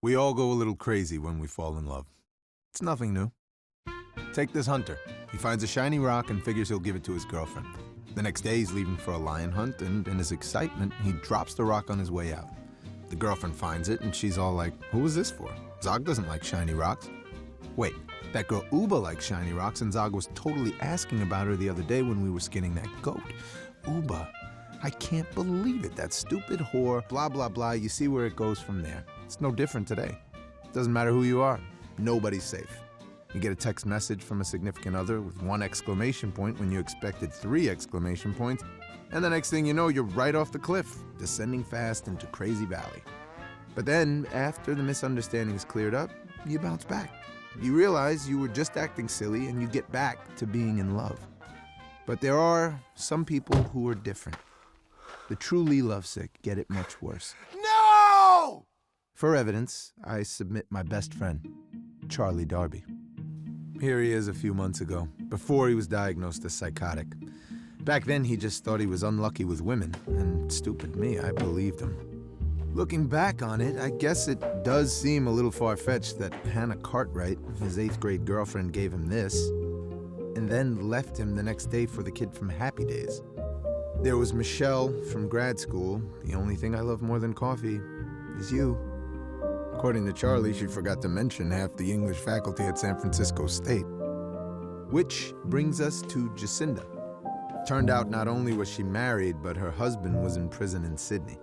We all go a little crazy when we fall in love. It's nothing new. Take this hunter. He finds a shiny rock and figures he'll give it to his girlfriend. The next day, he's leaving for a lion hunt, and in his excitement, he drops the rock on his way out. The girlfriend finds it, and she's all like, "Who was this for? Zog doesn't like shiny rocks." Wait, that girl Uba likes shiny rocks, and Zog was totally asking about her the other day when we were skinning that goat. Uba, I can't believe it, that stupid whore, blah, blah, blah. You see where it goes from there. It's no different today. Doesn't matter who you are. Nobody's safe. You get a text message from a significant other with 1 exclamation point when you expected 3 exclamation points, and the next thing you know, you're right off the cliff, descending fast into Crazy Valley. But then, after the misunderstanding is cleared up, you bounce back. You realize you were just acting silly, and you get back to being in love. But there are some people who are different. The truly lovesick get it much worse. No! For evidence, I submit my best friend, Charlie Darby. Here he is a few months ago, before he was diagnosed as psychotic. Back then, he just thought he was unlucky with women, and stupid me, I believed him. Looking back on it, I guess it does seem a little far-fetched that Hannah Cartwright, his 8th grade girlfriend, gave him this, and then left him the next day for the kid from Happy Days. There was Michelle from grad school. The only thing I love more than coffee is you. According to Charlie, she forgot to mention half the English faculty at San Francisco State. Which brings us to Jacinda. Turned out not only was she married, but her husband was in prison in Sydney.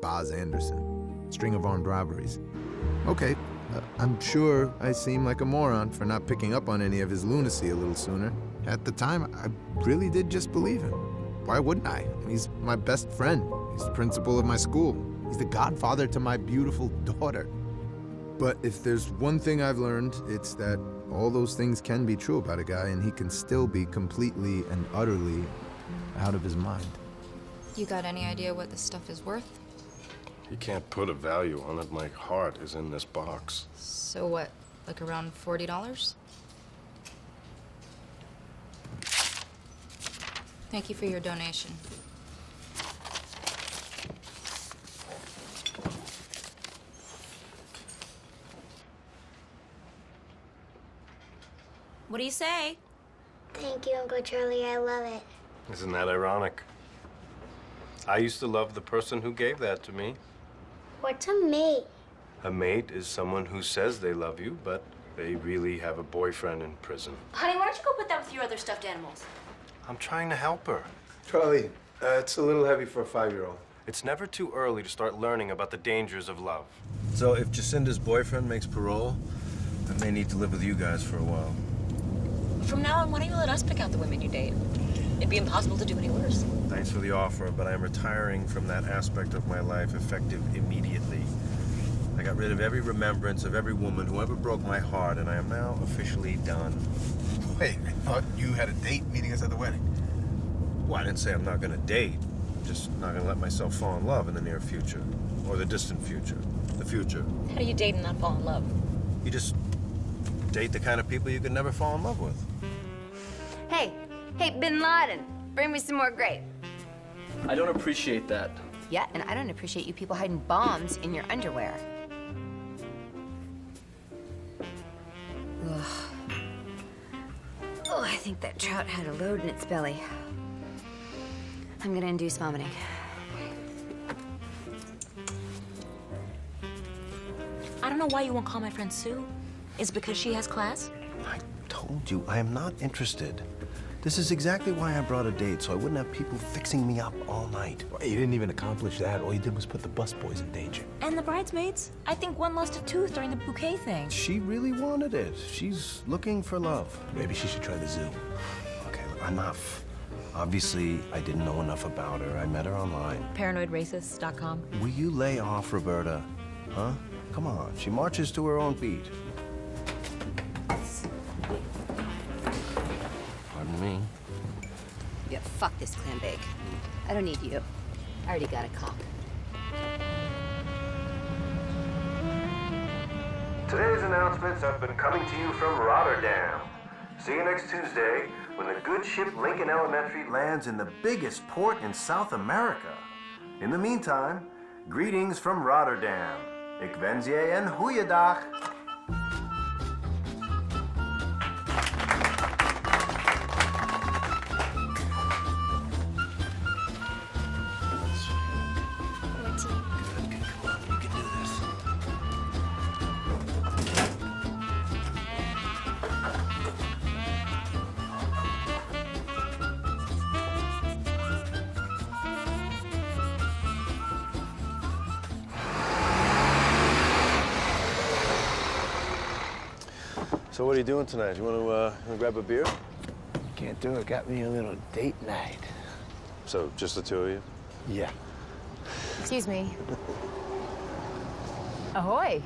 Boz Anderson. String of armed robberies. Okay, I'm sure I seem like a moron for not picking up on any of his lunacy a little sooner. At the time, I really did just believe him. Why wouldn't I? He's my best friend. He's the principal of my school. He's the godfather to my beautiful daughter. But if there's one thing I've learned, it's that all those things can be true about a guy, and he can still be completely and utterly out of his mind. You got any idea what this stuff is worth? You can't put a value on it. My heart is in this box. So what, like around $40? Thank you for your donation. What do you say? Thank you, Uncle Charlie. I love it. Isn't that ironic? I used to love the person who gave that to me. What's a mate? A mate is someone who says they love you, but they really have a boyfriend in prison. Honey, why don't you go put that with your other stuffed animals? I'm trying to help her. Charlie, it's a little heavy for a 5-year-old. It's never too early to start learning about the dangers of love. So if Jacinda's boyfriend makes parole, I may need to live with you guys for a while. From now on, why don't you let us pick out the women you date? It'd be impossible to do any worse. Thanks for the offer, but I am retiring from that aspect of my life effective immediately. I got rid of every remembrance of every woman who ever broke my heart, and I am now officially done. Wait, I thought you had a date meeting us at the wedding. Well, I didn't say I'm not gonna date. I'm just not gonna let myself fall in love in the near future. Or the distant future. The future. How do you date and not fall in love? You just date the kind of people you can never fall in love with. Hey, Bin Laden, bring me some more grape. I don't appreciate that. Yeah, and I don't appreciate you people hiding bombs in your underwear. Ugh. Oh, I think that trout had a load in its belly. I'm gonna induce vomiting. I don't know why you won't call my friend Sue. Is it because she has class? I told you, I am not interested. This is exactly why I brought a date, so I wouldn't have people fixing me up all night. Well, you didn't even accomplish that. All you did was put the busboys in danger. And the bridesmaids? I think one lost a tooth during the bouquet thing. She really wanted it. She's looking for love. Maybe she should try the zoo. Okay, look, enough. Obviously, I didn't know enough about her. I met her online. ParanoidRacists.com. Will you lay off, Roberta? Huh? Come on, she marches to her own beat. Pardon me. Yeah, fuck this clam bake. I don't need you. I already got a cock. Today's announcements have been coming to you from Rotterdam. See you next Tuesday when the good ship Lincoln Elementary lands in the biggest port in South America. In the meantime, greetings from Rotterdam. Ik wens je een goede dag. So what are you doing tonight? You want to grab a beer? Can't do it. Got me a little date night. So just the two of you? Yeah. Excuse me. Ahoy.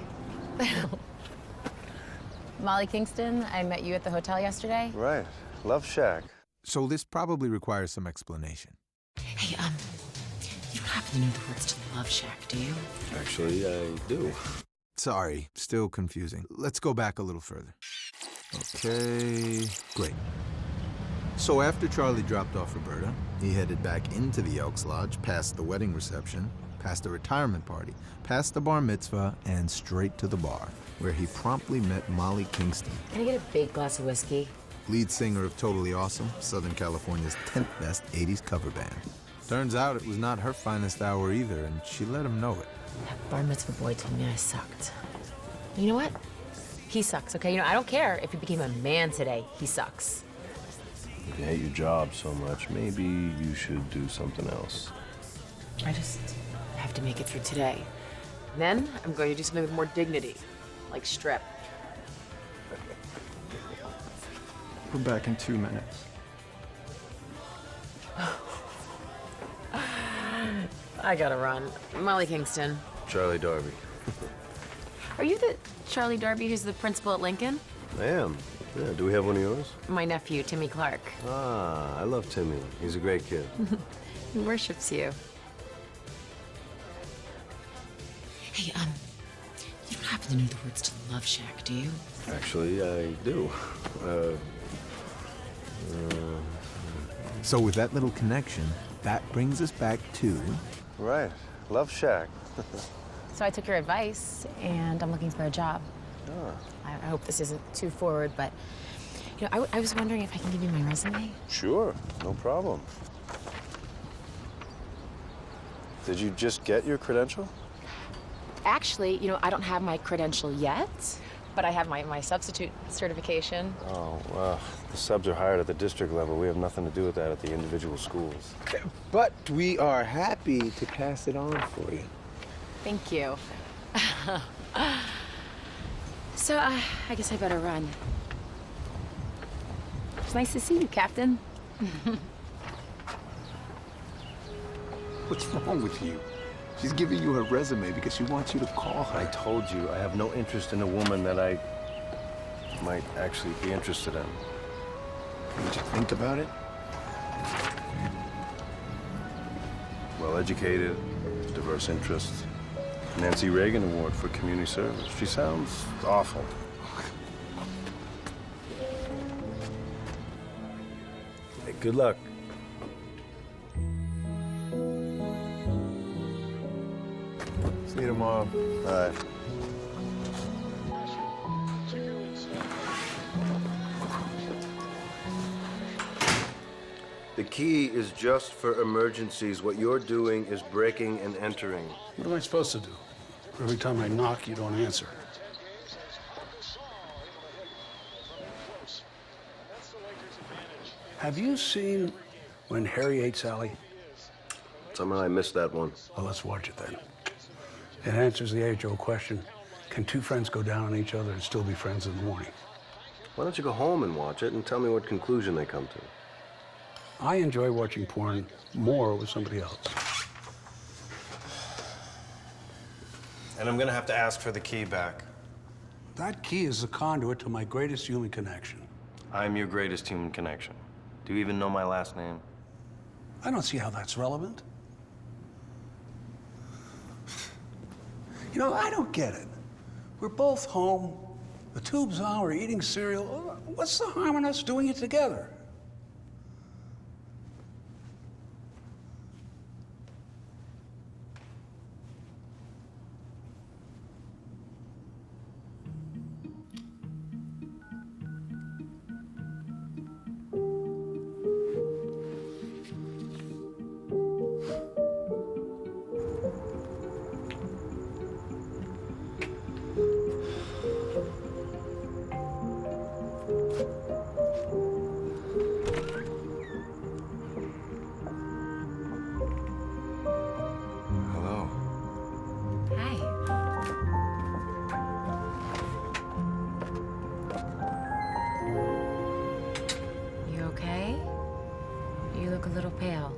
Molly Kingston, I met you at the hotel yesterday. Right. Love Shack. So this probably requires some explanation. Hey, you don't happen to know the words to Love Shack, do you? Actually, I do. Sorry, still confusing. Let's go back a little further. Okay, great. So after Charlie dropped off Roberta, he headed back into the Elks Lodge, past the wedding reception, past the retirement party, past the bar mitzvah, and straight to the bar, where he promptly met Molly Kingston. Can I get a big glass of whiskey? Lead singer of Totally Awesome, Southern California's 10th best 80s cover band. Turns out it was not her finest hour either, and she let him know it. That bar mitzvah boy told me I sucked. You know what? He sucks, okay? You know, I don't care if he became a man today. He sucks. If you hate your job so much, maybe you should do something else. I just have to make it through today. And then I'm going to do something with more dignity, like strip. We're back in 2 minutes. I gotta run. Molly Kingston. Charlie Darby. Are you the Charlie Darby who's the principal at Lincoln? I am. Yeah, do we have one of yours? My nephew, Timmy Clark. Ah, I love Timmy. He's a great kid. He worships you. Hey, you don't happen to know the words to Love Shack, do you? Actually, I do. So with that little connection, that brings us back to... Right. Love Shack. So I took your advice, and I'm looking for a job. Ah. I hope this isn't too forward, but you know, I was wondering if I can give you my resume. Sure, no problem. Did you just get your credential? Actually, you know, I don't have my credential yet, but I have my substitute certification. Oh, the subs are hired at the district level. We have nothing to do with that at the individual schools. But we are happy to pass it on for you. Thank you. So, I guess I better run. It's nice to see you, Captain. What's wrong with you? She's giving you her resume because she wants you to call her. I told you, I have no interest in a woman that I might actually be interested in. Did you think about it? Well-educated, diverse interests. Nancy Reagan Award for community service. She sounds awful. Hey, good luck. See you tomorrow. Bye. The key is just for emergencies. What you're doing is breaking and entering. What am I supposed to do? Every time I knock, you don't answer. Have you seen When Harry Ate Sally? Somehow I missed that one. Well, let's watch it then. It answers the age-old question, can two friends go down on each other and still be friends in the morning? Why don't you go home and watch it and tell me what conclusion they come to? I enjoy watching porn more with somebody else. And I'm gonna have to ask for the key back. That key is the conduit to my greatest human connection. I'm your greatest human connection. Do you even know my last name? I don't see how that's relevant. You know, I don't get it. We're both home. The tube's on, we're eating cereal. What's the harm in us doing it together? so pale.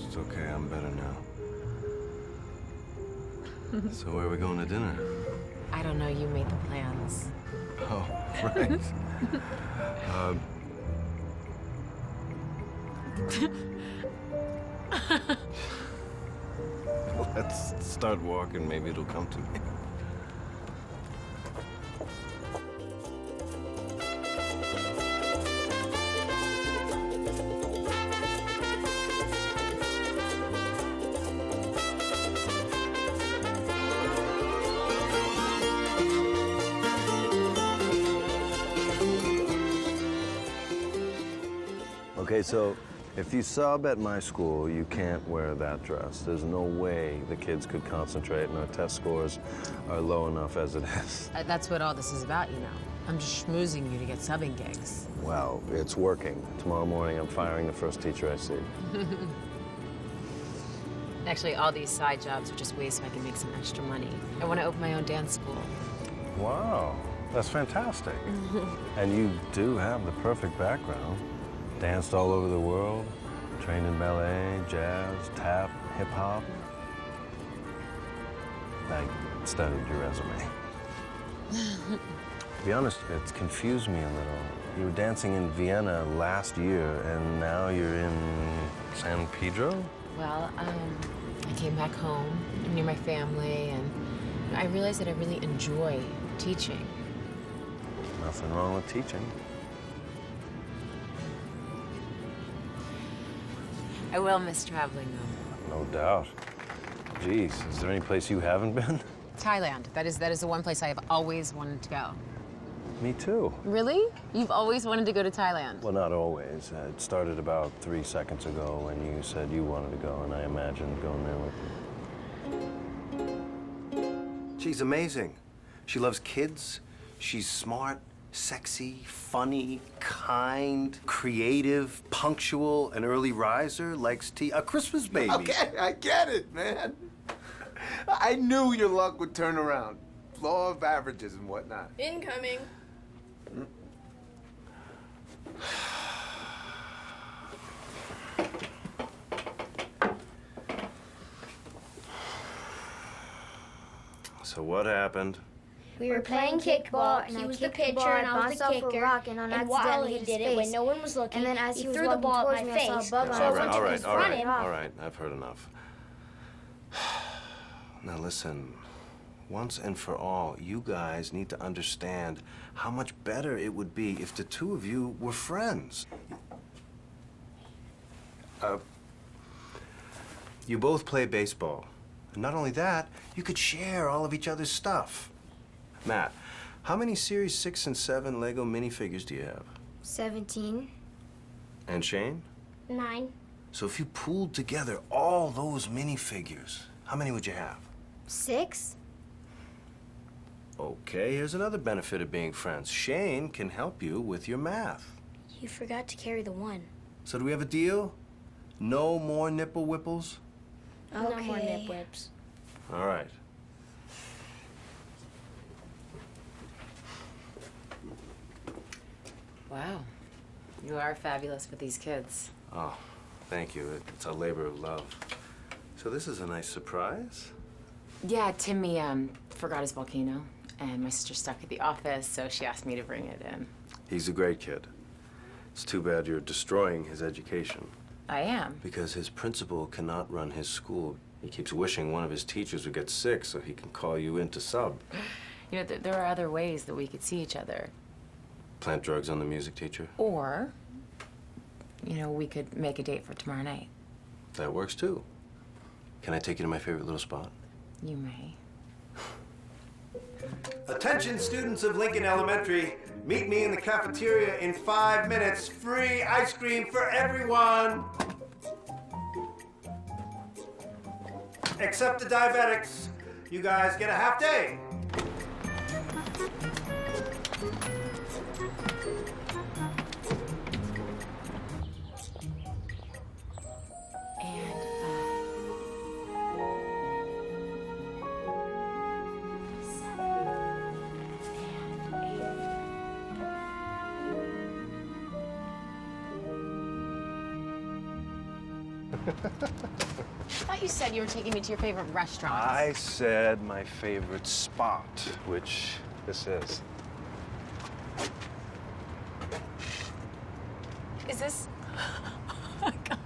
It's okay, I'm better now. So where are we going to dinner? I don't know, you made the plans. Oh, right. Let's start walking, maybe it'll come to me. Okay, so if you sub at my school, you can't wear that dress. There's no way the kids could concentrate, and our test scores are low enough as it is. That's what all this is about, you know. I'm just schmoozing you to get subbing gigs. Well, it's working. Tomorrow morning, I'm firing the first teacher I see. Actually, all these side jobs are just ways so I can make some extra money. I want to open my own dance school. Wow, that's fantastic. And you do have the perfect background. Danced all over the world, trained in ballet, jazz, tap, hip-hop. I studied your resume. To be honest, it's confused me a little. You were dancing in Vienna last year, and now you're in San Pedro? Well, I came back home near my family, and I realized that I really enjoy teaching. Nothing wrong with teaching. I will miss traveling, though. No doubt. Geez, is there any place you haven't been? Thailand. That is the one place I have always wanted to go. Me too. Really? You've always wanted to go to Thailand? Well, not always. It started about 3 seconds ago when you said you wanted to go, and I imagined going there with you. She's amazing. She loves kids. She's smart, sexy, funny, kind, creative, punctual, an early riser, likes tea, a Christmas baby. Okay, I get it, man. I knew your luck would turn around. Law of averages and whatnot. Incoming. So what happened? We were playing kickball, and he I was the kicked the pitcher, ball, and I was the bounced off a kicker. rock, and And while accidentally he hit did his it, when face. no one was looking, And then as he he was threw the walking ball towards at me, my I saw a face. bug So on I it. went to confront him. All right, I've heard enough. Now listen, once and for all, you guys need to understand how much better it would be if the two of you were friends. You both play baseball. And not only that, you could share all of each other's stuff. Matt, how many Series 6 and 7 Lego minifigures do you have? 17. And Shane? 9. So if you pooled together all those minifigures, how many would you have? 6? Okay, here's another benefit of being friends. Shane can help you with your math. You forgot to carry the 1. So do we have a deal? No more nipple whipples? No more nip whips. All right. Wow. You are fabulous with these kids. Oh, thank you. It's a labor of love. So this is a nice surprise? Yeah, Timmy forgot his volcano, and my sister's stuck at the office, so she asked me to bring it in. He's a great kid. It's too bad you're destroying his education. I am. Because his principal cannot run his school. He keeps wishing one of his teachers would get sick so he can call you in to sub. You know, there are other ways that we could see each other. Plant drugs on the music teacher? Or, you know, we could make a date for tomorrow night. That works too. Can I take you to my favorite little spot? You may. Attention students of Lincoln Elementary, meet me in the cafeteria in 5 minutes. Free ice cream for everyone. Except the diabetics. You guys get a half day. I thought you said you were taking me to your favorite restaurant. I said my favorite spot, which this is. Is this... Oh my God.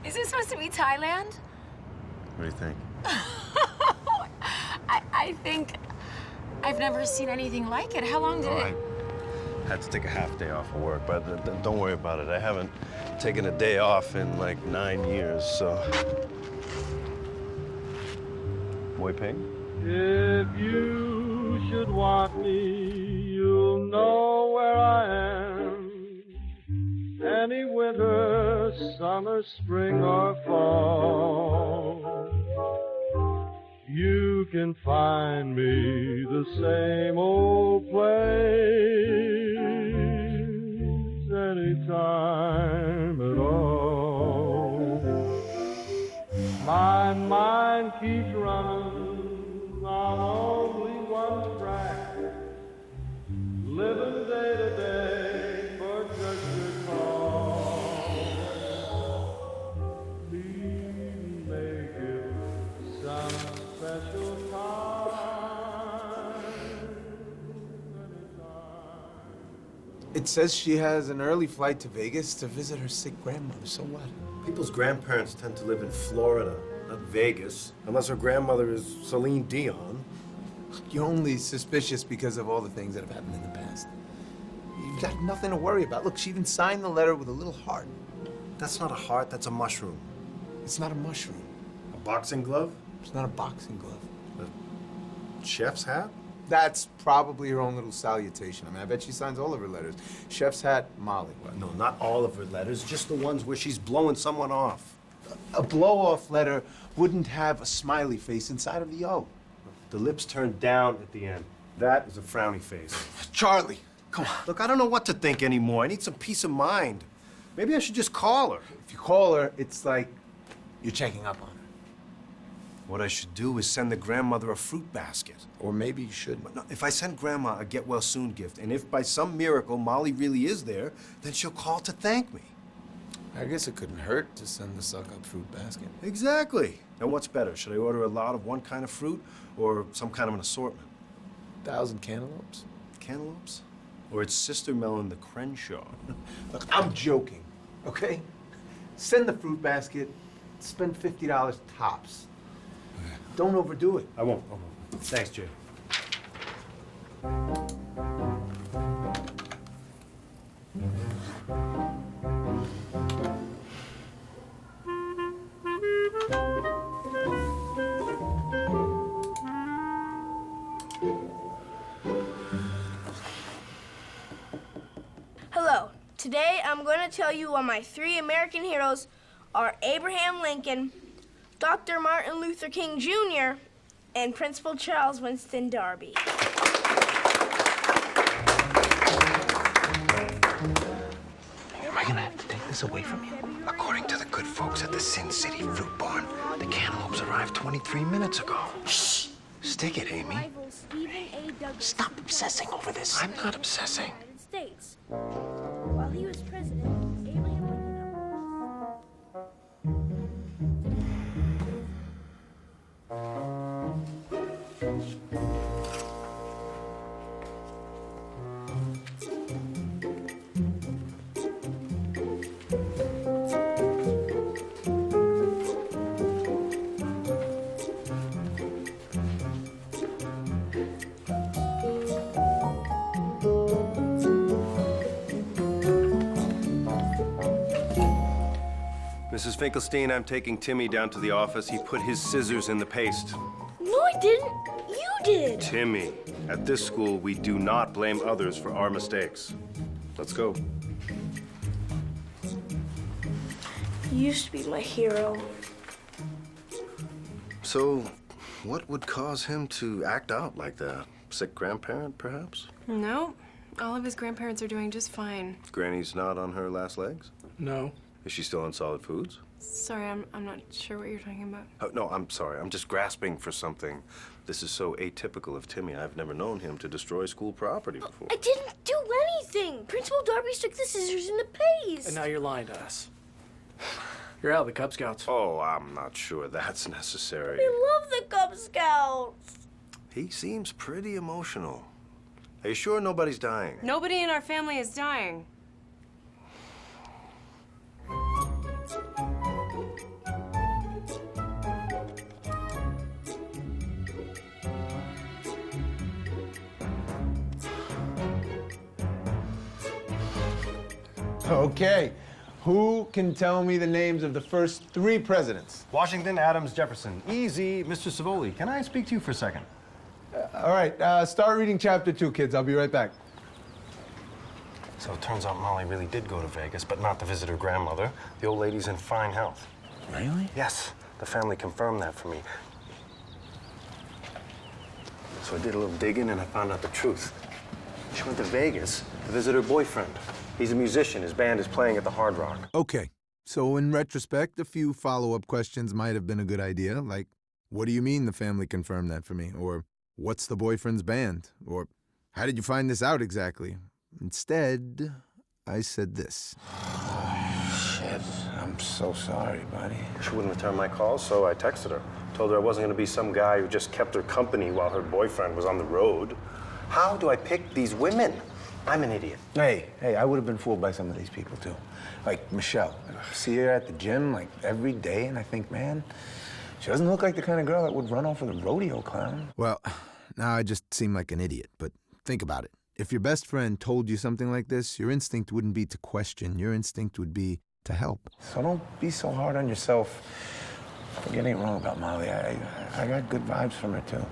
Is this supposed to be Thailand? What do you think? I think I've never seen anything like it. How long did it... I had to take a half day off of work, but don't worry about it. I haven't taken a day off in like 9 years, so. Boy Pig? If you should want me, you'll know where I am. Any winter, summer, spring, or fall. You can find me the same old place anytime at all. My mind keeps running on only one track, living day to day for just your call. Please make it some special time. It says she has an early flight to Vegas to visit her sick grandmother. So what? People's grandparents tend to live in Florida, not Vegas, unless her grandmother is Celine Dion. You're only suspicious because of all the things that have happened in the past. You've got nothing to worry about. Look, she even signed the letter with a little heart. That's not a heart, that's a mushroom. It's not a mushroom. A boxing glove? It's not a boxing glove. A chef's hat? That's probably her own little salutation. I mean, I bet she signs all of her letters. Chef's hat, Molly. No, not all of her letters, just the ones where she's blowing someone off. A blow-off letter wouldn't have a smiley face inside of the O. The lips turned down at the end. That is a frowny face. Charlie, come on. Look, I don't know what to think anymore. I need some peace of mind. Maybe I should just call her. If you call her, it's like you're checking up on her. What I should do is send the grandmother a fruit basket. Or maybe you shouldn't. No, if I send Grandma a get-well-soon gift, and if by some miracle Molly really is there, then she'll call to thank me. I guess it couldn't hurt to send the suck-up fruit basket. Exactly. Now, what's better? Should I order a lot of one kind of fruit or some kind of an assortment? 1,000 cantaloupes? Cantaloupes? Or its sister melon, the Crenshaw? Look, I'm joking, okay? Send the fruit basket, spend $50 tops. Don't overdo it. I won't. Thanks, Jay. Hello. Today I'm going to tell you why my 3 American heroes are Abraham Lincoln, Dr. Martin Luther King Jr., and Principal Charles Winston Darby. Am I gonna have to take this away from you? According to the good folks at the Sin City Fruit Barn, the cantaloupes arrived 23 minutes ago. Shh! Stick it, Amy. Stop obsessing over this. I'm not obsessing. States. While he was president, Abraham Lincoln. Mrs. Finkelstein, I'm taking Timmy down to the office. He put his scissors in the paste. No, I didn't. You did. Timmy, at this school, we do not blame others for our mistakes. Let's go. You used to be my hero. So, what would cause him to act out like that? Sick grandparent, perhaps? No. All of his grandparents are doing just fine. Granny's not on her last legs? No. Is she still on solid foods? Sorry, I'm not sure what you're talking about. Oh, no, I'm sorry. I'm just grasping for something. This is so atypical of Timmy. I've never known him to destroy school property before. I didn't do anything. Principal Darby stuck the scissors in the paste. And now you're lying to us. You're out of the Cub Scouts. Oh, I'm not sure that's necessary. We love the Cub Scouts. He seems pretty emotional. Are you sure nobody's dying? Nobody in our family is dying. Okay. Who can tell me the names of the first 3 presidents? Washington, Adams, Jefferson. Easy, Mr. Savoli. Can I speak to you for a second? All right, start reading chapter 2, kids. I'll be right back. So it turns out Molly really did go to Vegas, but not to visit her grandmother. The old lady's in fine health. Really? Yes, the family confirmed that for me. So I did a little digging and I found out the truth. She went to Vegas to visit her boyfriend. He's a musician. His band is playing at the Hard Rock. Okay, so in retrospect, a few follow-up questions might have been a good idea, like, what do you mean the family confirmed that for me? Or, what's the boyfriend's band? Or, how did you find this out exactly? Instead, I said this. Shit, I'm so sorry, buddy. She wouldn't return my calls, so I texted her. Told her I wasn't going to be some guy who just kept her company while her boyfriend was on the road. How do I pick these women? I'm an idiot. Hey, I would have been fooled by some of these people, too. Like Michelle. I see her at the gym, like, every day, and I think, man, she doesn't look like the kind of girl that would run off with a rodeo clown. Well, now I just seem like an idiot, but think about it. If your best friend told you something like this, your instinct wouldn't be to question. Your instinct would be to help. So don't be so hard on yourself. Forget ain't wrong about Molly. I got good vibes from her, too.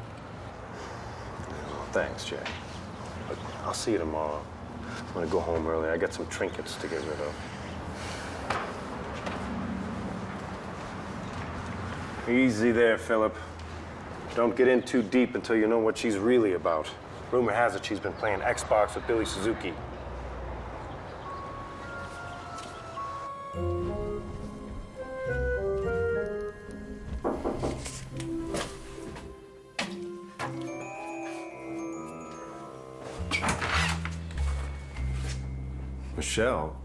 Thanks, Jay. But I'll see you tomorrow. I'm going to go home early. I got some trinkets to get rid of. Easy there, Philip. Don't get in too deep until you know what she's really about. Rumor has it she's been playing Xbox with Billy Suzuki. Michelle?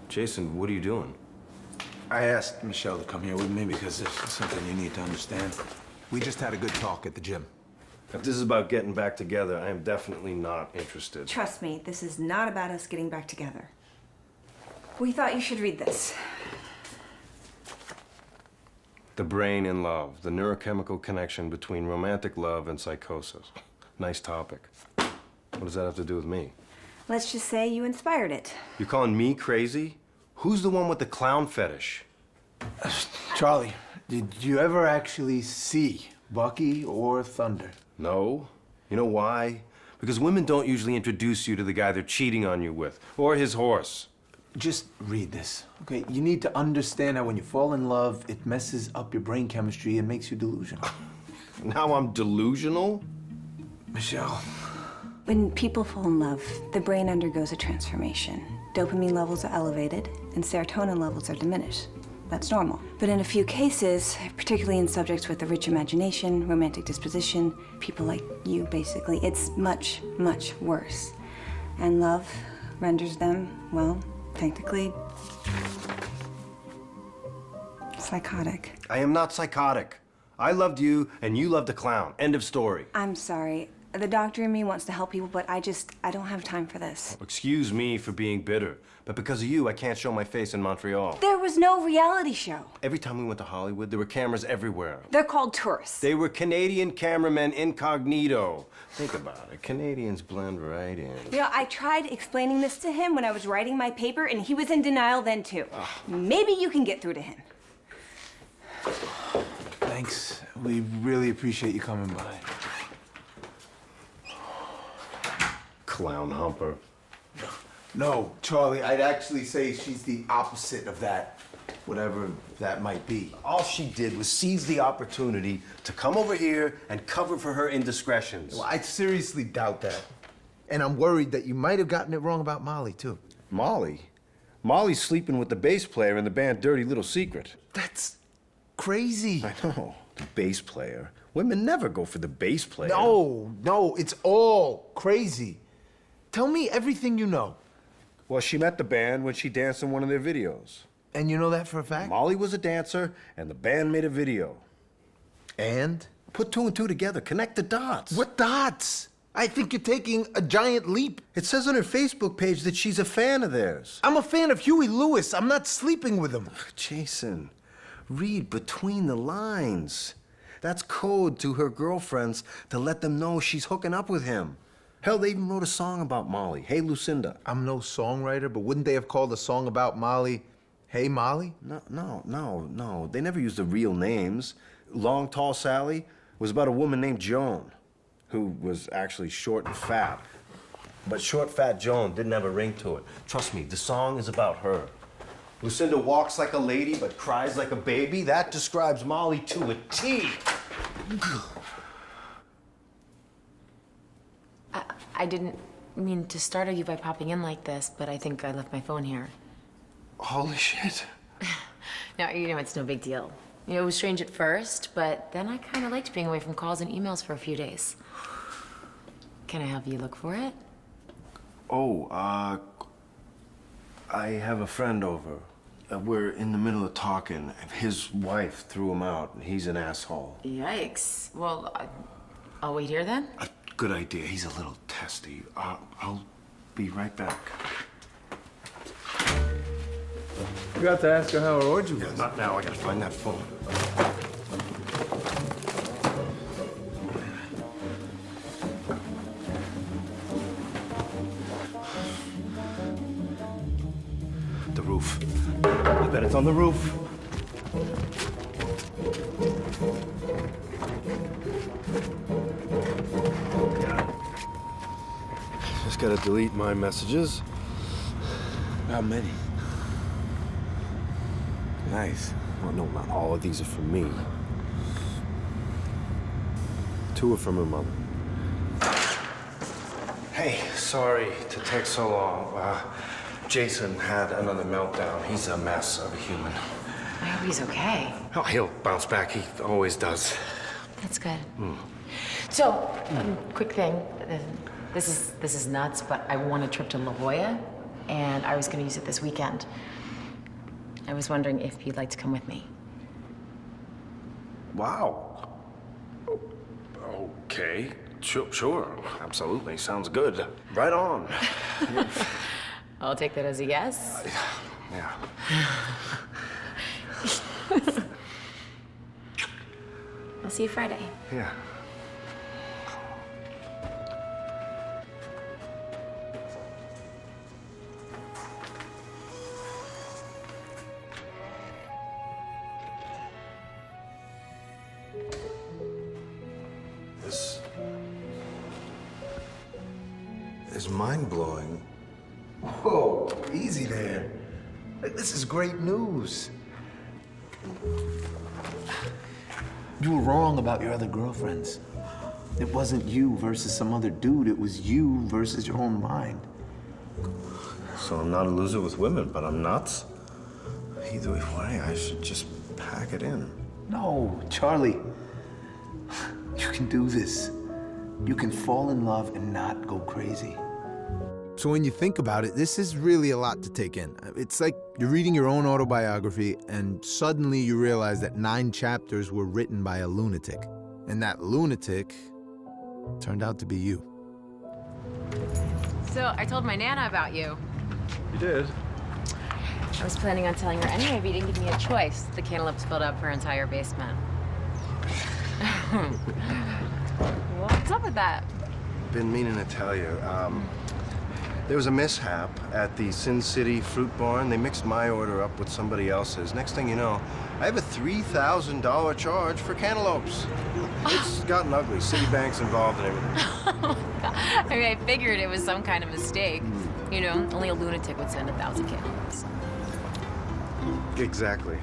Jason, what are you doing? I asked Michelle to come here with me because there's something you need to understand. We just had a good talk at the gym. If this is about getting back together, I am definitely not interested. Trust me, this is not about us getting back together. We thought you should read this. The brain in love, the neurochemical connection between romantic love and psychosis. Nice topic. What does that have to do with me? Let's just say you inspired it. You're calling me crazy? Who's the one with the clown fetish? Charlie, did you ever actually see Bucky or Thunder? No. You know why? Because women don't usually introduce you to the guy they're cheating on you with, or his horse. Just read this, okay? You need to understand that when you fall in love, it messes up your brain chemistry and makes you delusional. Now I'm delusional? Michelle. When people fall in love, the brain undergoes a transformation. Dopamine levels are elevated and serotonin levels are diminished. That's normal. But in a few cases, particularly in subjects with a rich imagination, romantic disposition, people like you, basically, it's much, much worse. And love renders them, well, technically, psychotic. I am not psychotic. I loved you, and you loved a clown. End of story. I'm sorry. The doctor in me wants to help people, but I don't have time for this. Excuse me for being bitter, but because of you, I can't show my face in Montreal. There was no reality show. Every time we went to Hollywood, there were cameras everywhere. They're called tourists. They were Canadian cameramen incognito. Think about it. Canadians blend right in. You know, I tried explaining this to him when I was writing my paper, and he was in denial then, too. Maybe you can get through to him. Thanks. We really appreciate you coming by. Clown humper. No, Charlie, I'd actually say she's the opposite of that, whatever that might be. All she did was seize the opportunity to come over here and cover for her indiscretions. Well, I seriously doubt that. And I'm worried that you might have gotten it wrong about Molly, too. Molly? Molly's sleeping with the bass player in the band Dirty Little Secret. That's crazy. I know. The bass player. Women never go for the bass player. No, it's all crazy. Tell me everything you know. Well, she met the band when she danced in one of their videos. And you know that for a fact? Molly was a dancer, and the band made a video. And? Put two and two together. Connect the dots. What dots? I think you're taking a giant leap. It says on her Facebook page that she's a fan of theirs. I'm a fan of Huey Lewis. I'm not sleeping with him. Jason, read between the lines. That's code to her girlfriends to let them know she's hooking up with him. Hell, they even wrote a song about Molly. Hey, Lucinda. I'm no songwriter, but wouldn't they have called a song about Molly, Hey, Molly? No. They never used the real names. Long, Tall Sally was about a woman named Joan, who was actually short and fat. But short, fat Joan didn't have a ring to it. Trust me, the song is about her. Lucinda walks like a lady but cries like a baby. That describes Molly to a T. I didn't mean to startle you by popping in like this, but I think I left my phone here. Holy shit. No, you know, it's no big deal. You know, it was strange at first, but then I kind of liked being away from calls and emails for a few days. Can I help you look for it? Oh, I have a friend over. We're in the middle of talking. His wife threw him out, and he's an asshole. Yikes. Well, I'll wait here then. Good idea. He's a little testy. I'll be right back. Forgot to ask her how her orgy was. Yeah, not now. I gotta find that phone. The roof. I bet it's on the roof. Just gotta delete my messages. How many? Nice. Well, no, not all of these are from me. 2 are from her mother. Hey, sorry to take so long. Jason had another meltdown. He's a mess of a human. I hope he's okay. Oh, he'll bounce back. He always does. That's good. So, quick thing. This is nuts, but I won a trip to La Jolla, and I was going to use it this weekend. I was wondering if you'd like to come with me. Wow. Okay. Sure. Absolutely. Sounds good. Right on. I'll take that as a yes. Yeah. I'll see you Friday. Yeah. This is mind-blowing. Whoa, easy there. This is great news. You were wrong about your other girlfriends. It wasn't you versus some other dude. It was you versus your own mind. So I'm not a loser with women, but I'm nuts? Either way, I should just pack it in. No, Charlie. You can do this. You can fall in love and not go crazy. So when you think about it, this is really a lot to take in. It's like you're reading your own autobiography and suddenly you realize that 9 chapters were written by a lunatic. And that lunatic turned out to be you. So I told my Nana about you. You did? I was planning on telling her anyway, but you didn't give me a choice. The cantaloupes filled up her entire basement. What's up with that? Been meaning to tell you. There was a mishap at the Sin City Fruit Barn. They mixed my order up with somebody else's. Next thing you know, I have a $3,000 charge for cantaloupes. It's gotten ugly. Citibank's involved and everything. I mean, I figured it was some kind of mistake. You know, only a lunatic would send 1,000 cantaloupes. Exactly.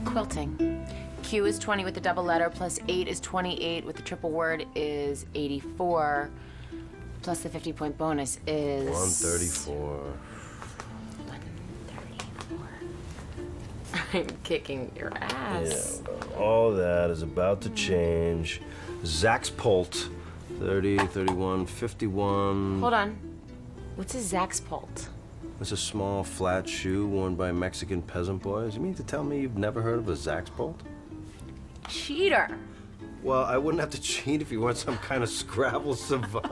Quilting. Q is 20 with the double letter, plus 8 is 28 with the triple word is 84. plus the 50-point bonus is... 134. I'm kicking your ass. Yeah, all that is about to change. Zach's Polt, 30, 31, 51. Hold on. What's a Zaxpolt? It's a small, flat shoe worn by Mexican peasant boys. You mean to tell me you've never heard of a Zaxpolt? Cheater. Well, I wouldn't have to cheat if you weren't some kind of Scrabble savant.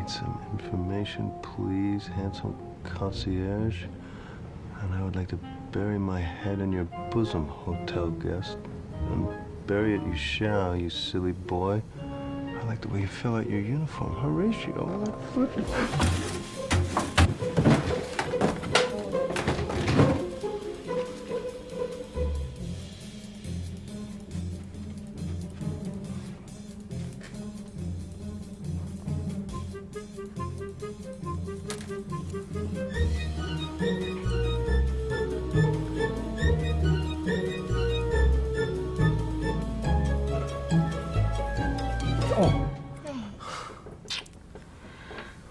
Some information, please, handsome concierge. And I would like to bury my head in your bosom, hotel guest. And bury it you shall, you silly boy. I like the way you fill out your uniform, Horatio.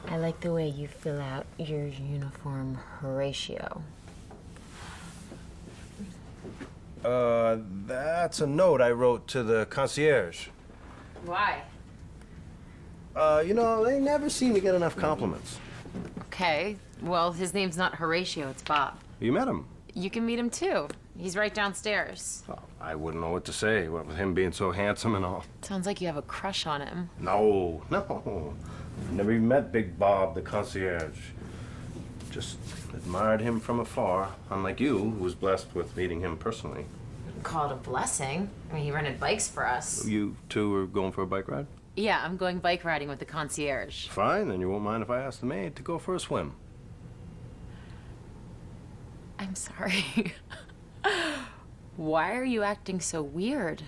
I like the way you fill out your uniform, Horatio. That's a note I wrote to the concierge. Why? You know, they never seem to get enough compliments. Okay, well, his name's not Horatio, it's Bob. You met him? You can meet him too. He's right downstairs. Oh, I wouldn't know what to say, what with him being so handsome and all. Sounds like you have a crush on him. No. Never even met Big Bob, the concierge. Just admired him from afar, unlike you, who was blessed with meeting him personally. Call it a blessing. I mean, he rented bikes for us. You two were going for a bike ride? Yeah, I'm going bike riding with the concierge. Fine, then you won't mind if I ask the maid to go for a swim. I'm sorry. Why are you acting so weird?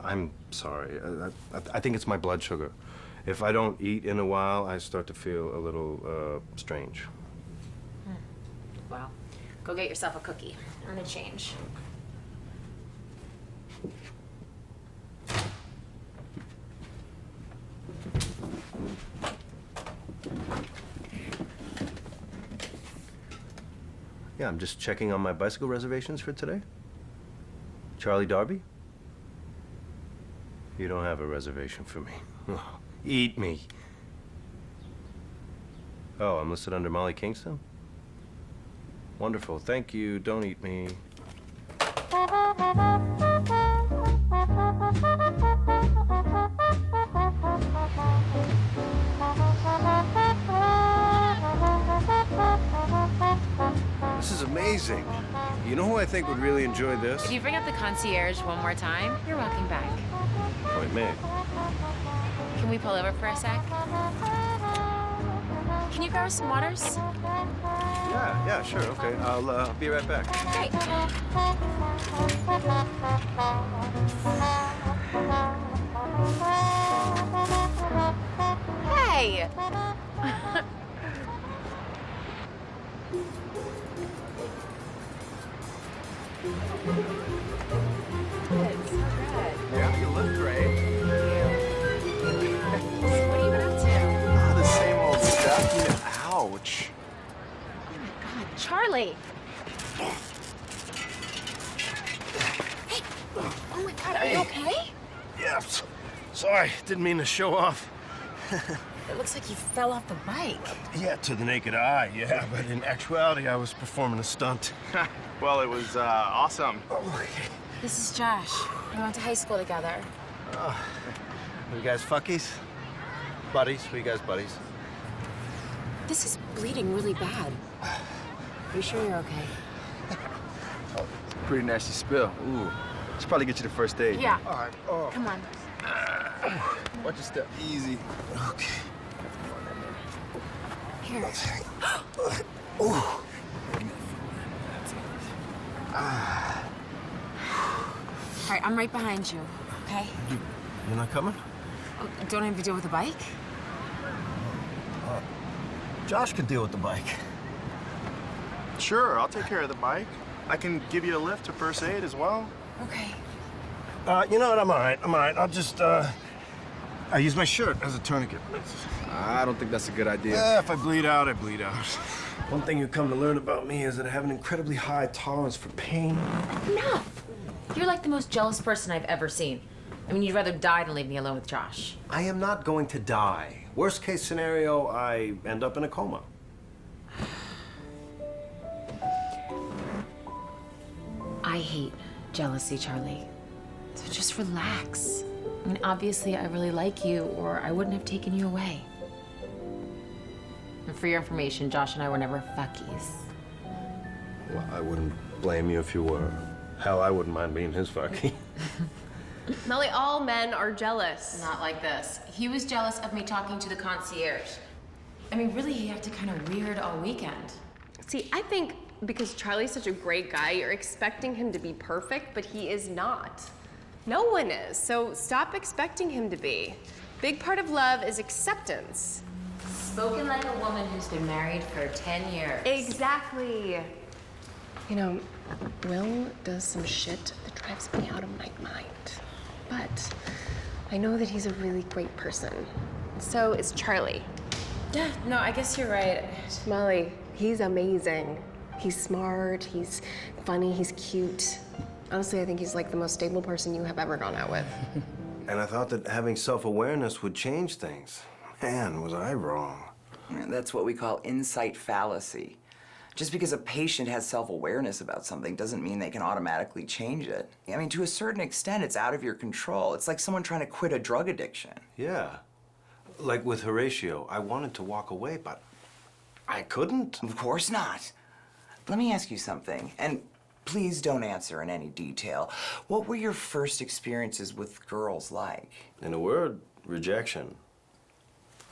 I'm sorry. I think it's my blood sugar. If I don't eat in a while, I start to feel a little strange. Well, go get yourself a cookie. I'm gonna change. Yeah, I'm just checking on my bicycle reservations for today. Charlie Darby? You don't have a reservation for me. Oh, eat me. Oh, I'm listed under Molly Kingston? Wonderful, thank you. Don't eat me. This is amazing. You know who I think would really enjoy this? If you bring up the concierge one more time, you're walking back. Point made. Can we pull over for a sec? Can you grab us some waters? Yeah, sure, okay. I'll be right back. Great. Hey! Yeah, you look great. What have you been up to? The same old stuff. Yeah, ouch. God, Charlie! Hey! Oh my God, are you okay? Yeah, sorry, didn't mean to show off. It looks like you fell off the bike. Yeah, to the naked eye, yeah. But in actuality, I was performing a stunt. Well, it was awesome. This is Josh. We went to high school together. Are you guys fuckies? Buddies? Were you guys buddies? This is bleeding really bad. Are you sure you're okay? Pretty nasty spill. Ooh. Should probably get you to first aid. Yeah. All right. Oh. Come on. Watch your step. Easy. Okay. Here. Ooh. All right, I'm right behind you, okay? You're not coming? Oh, don't I have to deal with the bike? Josh can deal with the bike. Sure, I'll take care of the bike. I can give you a lift to first aid as well. Okay. You know what? I'm all right. I'll just, I use my shirt as a tourniquet. I don't think that's a good idea. Yeah, if I bleed out, I bleed out. One thing you come to learn about me is that I have an incredibly high tolerance for pain. Enough! You're like the most jealous person I've ever seen. I mean, you'd rather die than leave me alone with Josh. I am not going to die. Worst case scenario, I end up in a coma. I hate jealousy, Charlie. So just relax. I mean, obviously, I really like you, or I wouldn't have taken you away. And for your information, Josh and I were never fuckies. Well, I wouldn't blame you if you were. Hell, I wouldn't mind being his fucky. Molly, all men are jealous. Not like this. He was jealous of me talking to the concierge. I mean, really, he acted kind of weird all weekend. See, I think because Charlie's such a great guy, you're expecting him to be perfect, but he is not. No one is, so stop expecting him to be. Big part of love is acceptance. Spoken like a woman who's been married for 10 years. Exactly. You know, Will does some shit that drives me out of my mind. But I know that he's a really great person. So is Charlie. Yeah, no, I guess you're right. Molly, he's amazing. He's smart, he's funny, he's cute. Honestly, I think he's like the most stable person you have ever gone out with. And I thought that having self-awareness would change things. Man, was I wrong. That's what we call insight fallacy. Just because a patient has self-awareness about something doesn't mean they can automatically change it. I mean, to a certain extent, it's out of your control. It's like someone trying to quit a drug addiction. Yeah. Like with Horatio, I wanted to walk away, but I couldn't. Of course not. Let me ask you something, and please don't answer in any detail. What were your first experiences with girls like? In a word, rejection.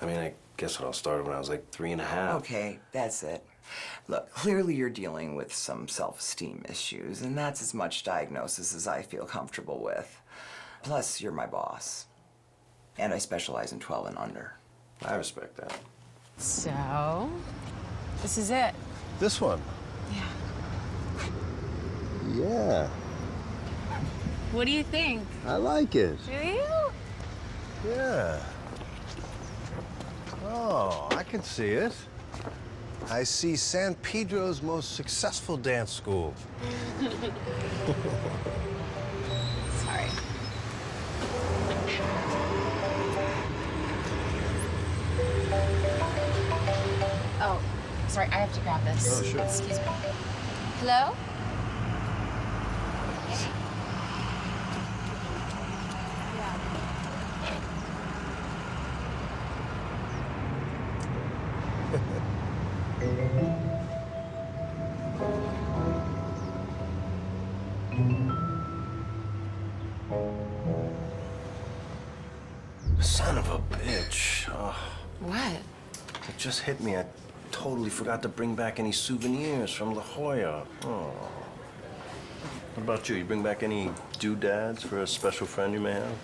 I mean, I guess it all started when I was like 3.5. Okay, that's it. Look, clearly you're dealing with some self-esteem issues, and that's as much diagnosis as I feel comfortable with. Plus, you're my boss. And I specialize in 12 and under. I respect that. So, this is it. This one? Yeah. What do you think? I like it. Do you? Yeah. Oh, I can see it. I see San Pedro's most successful dance school. Sorry. Oh, sorry, I have to grab this. Oh, sure. Excuse me. Hello? Son of a bitch. Oh, What? it just hit me. I totally forgot to bring back any souvenirs from La Jolla. Oh. What about you? You bring back any doodads for a special friend you may have?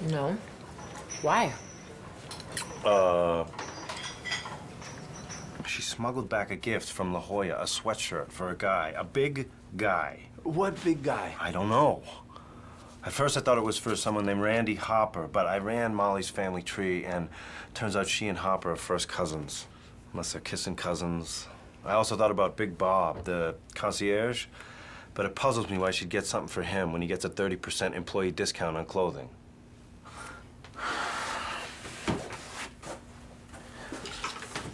No. Why? She smuggled back a gift from La Jolla, a sweatshirt for a guy, a big guy. What big guy? I don't know. At first I thought it was for someone named Randy Hopper, but I ran Molly's family tree and turns out she and Hopper are first cousins. Unless they're kissing cousins. I also thought about Big Bob, the concierge, but it puzzles me why she'd get something for him when he gets a 30% employee discount on clothing.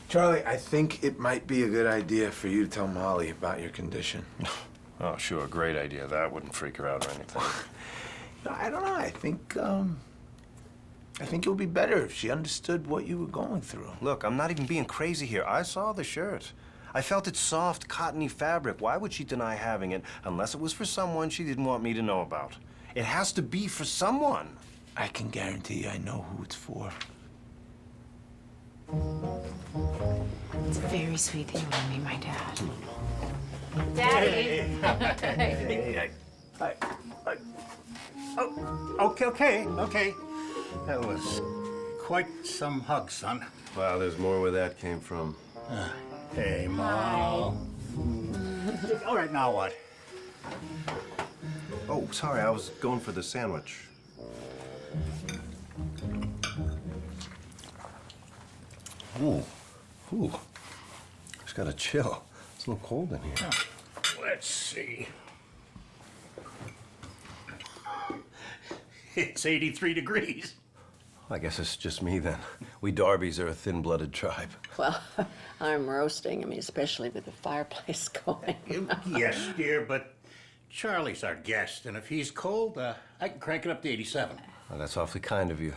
Charlie, I think it might be a good idea for you to tell Molly about your condition. Oh, sure, great idea. That wouldn't freak her out or anything. I don't know. I think it would be better if she understood what you were going through. Look, I'm not even being crazy here. I saw the shirt. I felt its soft, cottony fabric. Why would she deny having it unless it was for someone she didn't want me to know about? It has to be for someone. I can guarantee you I know who it's for. It's very sweet that you want to meet my dad. Daddy. Okay. That was quite some hug, son. Wow, there's more where that came from. Hey, Mom. All right, now what? Oh, sorry, I was going for the sandwich. Ooh. Just got a chill. It's a little cold in here. Let's see. It's 83 degrees. I guess it's just me then. We Darbys are a thin-blooded tribe. Well, I'm roasting. I mean, especially with the fireplace going. Yes, dear, but Charlie's our guest, and if he's cold, I can crank it up to 87. Well, that's awfully kind of you.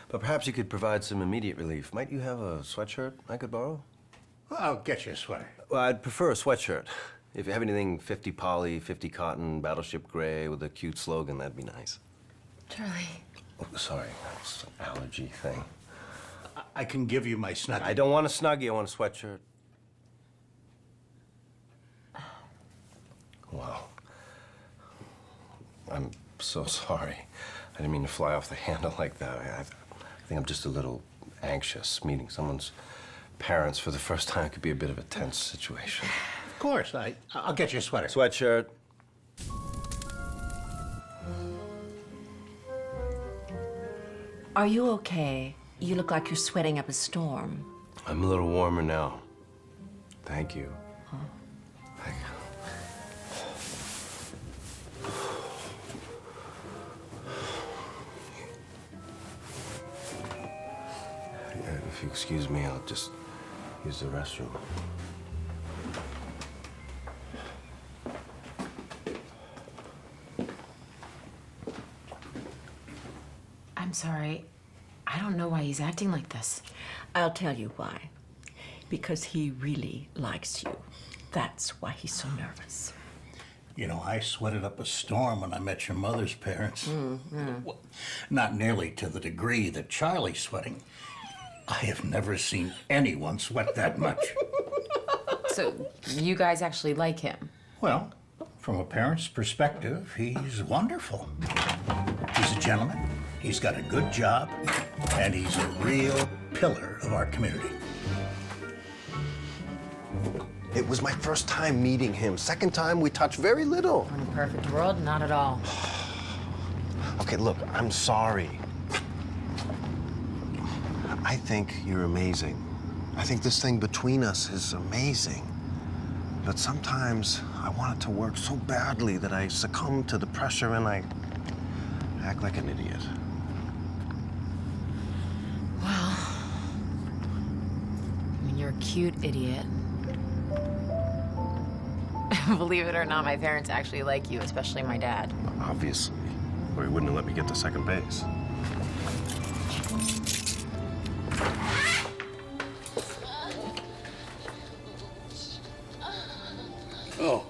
But perhaps you could provide some immediate relief. Might you have a sweatshirt I could borrow? Well, I'll get you a sweater. Well, I'd prefer a sweatshirt. If you have anything 50 poly, 50 cotton, battleship gray with a cute slogan, that'd be nice. Charlie. Oh, sorry, that's an allergy thing. I can give you my Snuggie. I don't want a Snuggie, I want a sweatshirt. Wow. I'm so sorry. I didn't mean to fly off the handle like that. I think I'm just a little anxious. Meeting someone's parents for the first time could be a bit of a tense situation. Of course, I'll get you a sweater. Sweatshirt. Are you okay? You look like you're sweating up a storm. I'm a little warmer now. Thank you. Huh? Thank you. If you excuse me, I'll just use the restroom. I'm sorry. I don't know why he's acting like this. I'll tell you why. Because he really likes you. That's why he's so nervous. You know, I sweated up a storm when I met your mother's parents. Well, not nearly to the degree that Charlie's sweating. I have never seen anyone sweat that much. So you guys actually like him? Well, from a parent's perspective, he's wonderful. He's a gentleman, he's got a good job, and he's a real pillar of our community. It was my first time meeting him. Second time, we touched very little. In a perfect world, not at all. Okay, look, I'm sorry. I think you're amazing. I think this thing between us is amazing. But sometimes I want it to work so badly that I succumb to the pressure and I act like an idiot. Well, I mean, you're a cute idiot. Believe it or not, my parents actually like you, especially my dad. Obviously, or he wouldn't have let me get to second base. Oh,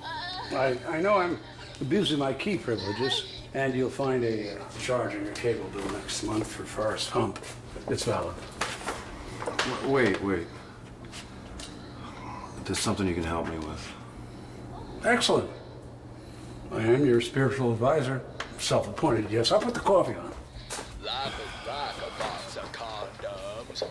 I know I'm abusing my key privileges, and you'll find a charge on your cable bill next month for Forest Hump. It's valid. Wait. There's something you can help me with. Excellent. I am your spiritual advisor. Self-appointed, yes. I'll put the coffee on. Life is like a box of condoms.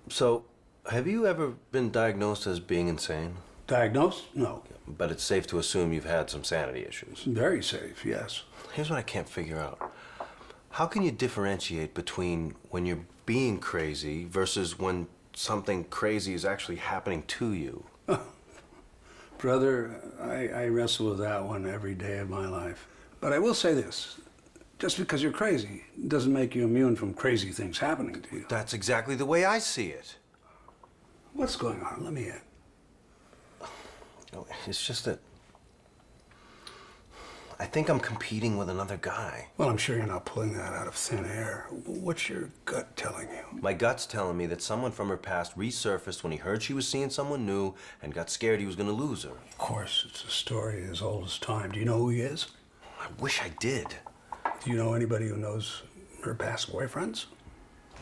So, have you ever been diagnosed as being insane? Diagnosed? No. But it's safe to assume you've had some sanity issues. Very safe, yes. Here's what I can't figure out. How can you differentiate between when you're being crazy versus when something crazy is actually happening to you? Brother, I wrestle with that one every day of my life. But I will say this. Just because you're crazy doesn't make you immune from crazy things happening to you. That's exactly the way I see it. What's going on? Let me in. No, it's just that I think I'm competing with another guy. Well, I'm sure you're not pulling that out of thin air. What's your gut telling you? My gut's telling me that someone from her past resurfaced when he heard she was seeing someone new and got scared he was gonna lose her. Of course, it's a story as old as time. Do you know who he is? I wish I did. Do you know anybody who knows her past boyfriends?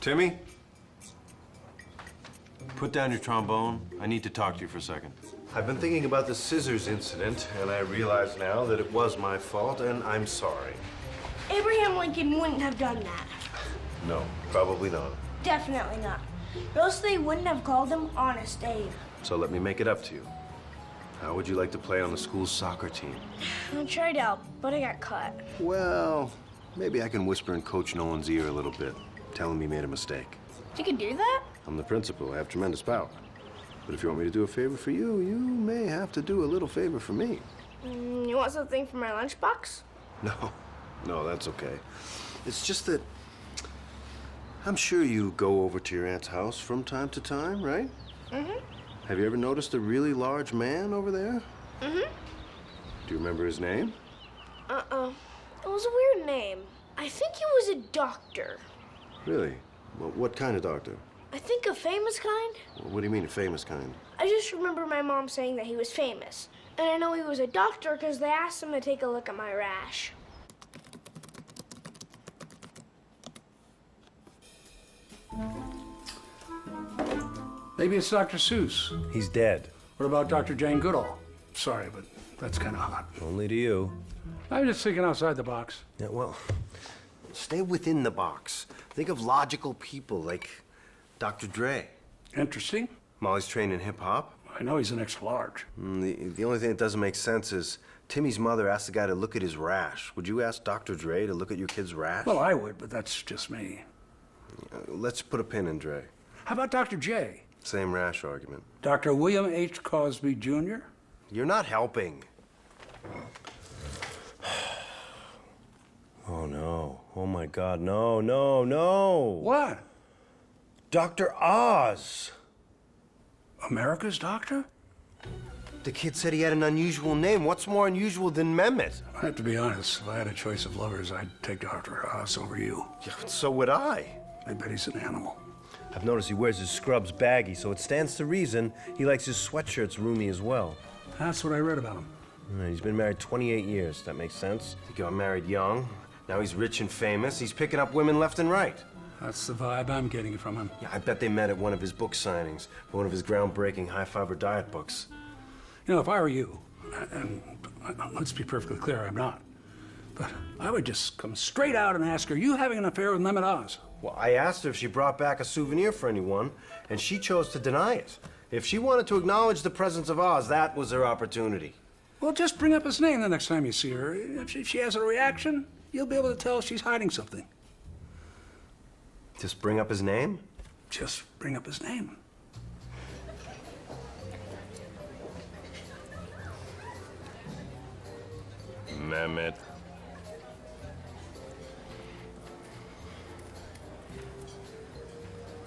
Timmy? Put down your trombone. I need to talk to you for a second. I've been thinking about the scissors incident, and I realize now that it was my fault, and I'm sorry. Abraham Lincoln wouldn't have done that. No, probably not. Definitely not. Or else they wouldn't have called him Honest Abe. So let me make it up to you. How would you like to play on the school's soccer team? I tried out, but I got cut. Well, maybe I can whisper in Coach Nolan's ear a little bit, tell him he made a mistake. You can do that? I'm the principal. I have tremendous power. But if you want me to do a favor for you, you may have to do a little favor for me. You want something for my lunchbox? No, that's okay. It's just that I'm sure you go over to your aunt's house from time to time, right? Mm-hmm. Have you ever noticed a really large man over there? Mm-hmm. Do you remember his name? Uh-uh. It was a weird name. I think he was a doctor. Really? Well, what kind of doctor? I think a famous kind. What do you mean, a famous kind? I just remember my mom saying that he was famous. And I know he was a doctor because they asked him to take a look at my rash. Maybe it's Dr. Seuss. He's dead. What about Dr. Jane Goodall? Sorry, but that's kind of hot. Only to you. I'm just thinking outside the box. Yeah, well, stay within the box. Think of logical people like Dr. Dre. Interesting. Molly's trained in hip-hop. I know he's an extra large. The only thing that doesn't make sense is Timmy's mother asked the guy to look at his rash. Would you ask Dr. Dre to look at your kid's rash? Well, I would, but that's just me. Let's put a pin in Dre. How about Dr. J? Same rash argument. Dr. William H. Cosby Jr.? You're not helping. Oh, no. Oh, my God. No, no, no. What? Dr. Oz. America's doctor? The kid said he had an unusual name. What's more unusual than Mehmet? I have to be honest. If I had a choice of lovers, I'd take Dr. Oz over you. Yeah, so would I. I bet he's an animal. I've noticed he wears his scrubs baggy, so it stands to reason he likes his sweatshirts roomy as well. That's what I read about him. He's been married 28 years. That makes sense. He got married young. Now he's rich and famous. He's picking up women left and right. That's the vibe I'm getting from him. Yeah, I bet they met at one of his book signings, for one of his groundbreaking high-fiber diet books. You know, if I were you, and let's be perfectly clear, I'm not, but I would just come straight out and ask her, are you having an affair with Mehmet Oz? Well, I asked her if she brought back a souvenir for anyone, and she chose to deny it. If she wanted to acknowledge the presence of Oz, that was her opportunity. Well, just bring up his name the next time you see her. If she has a reaction, you'll be able to tell she's hiding something. Just bring up his name? Just bring up his name. Mehmet.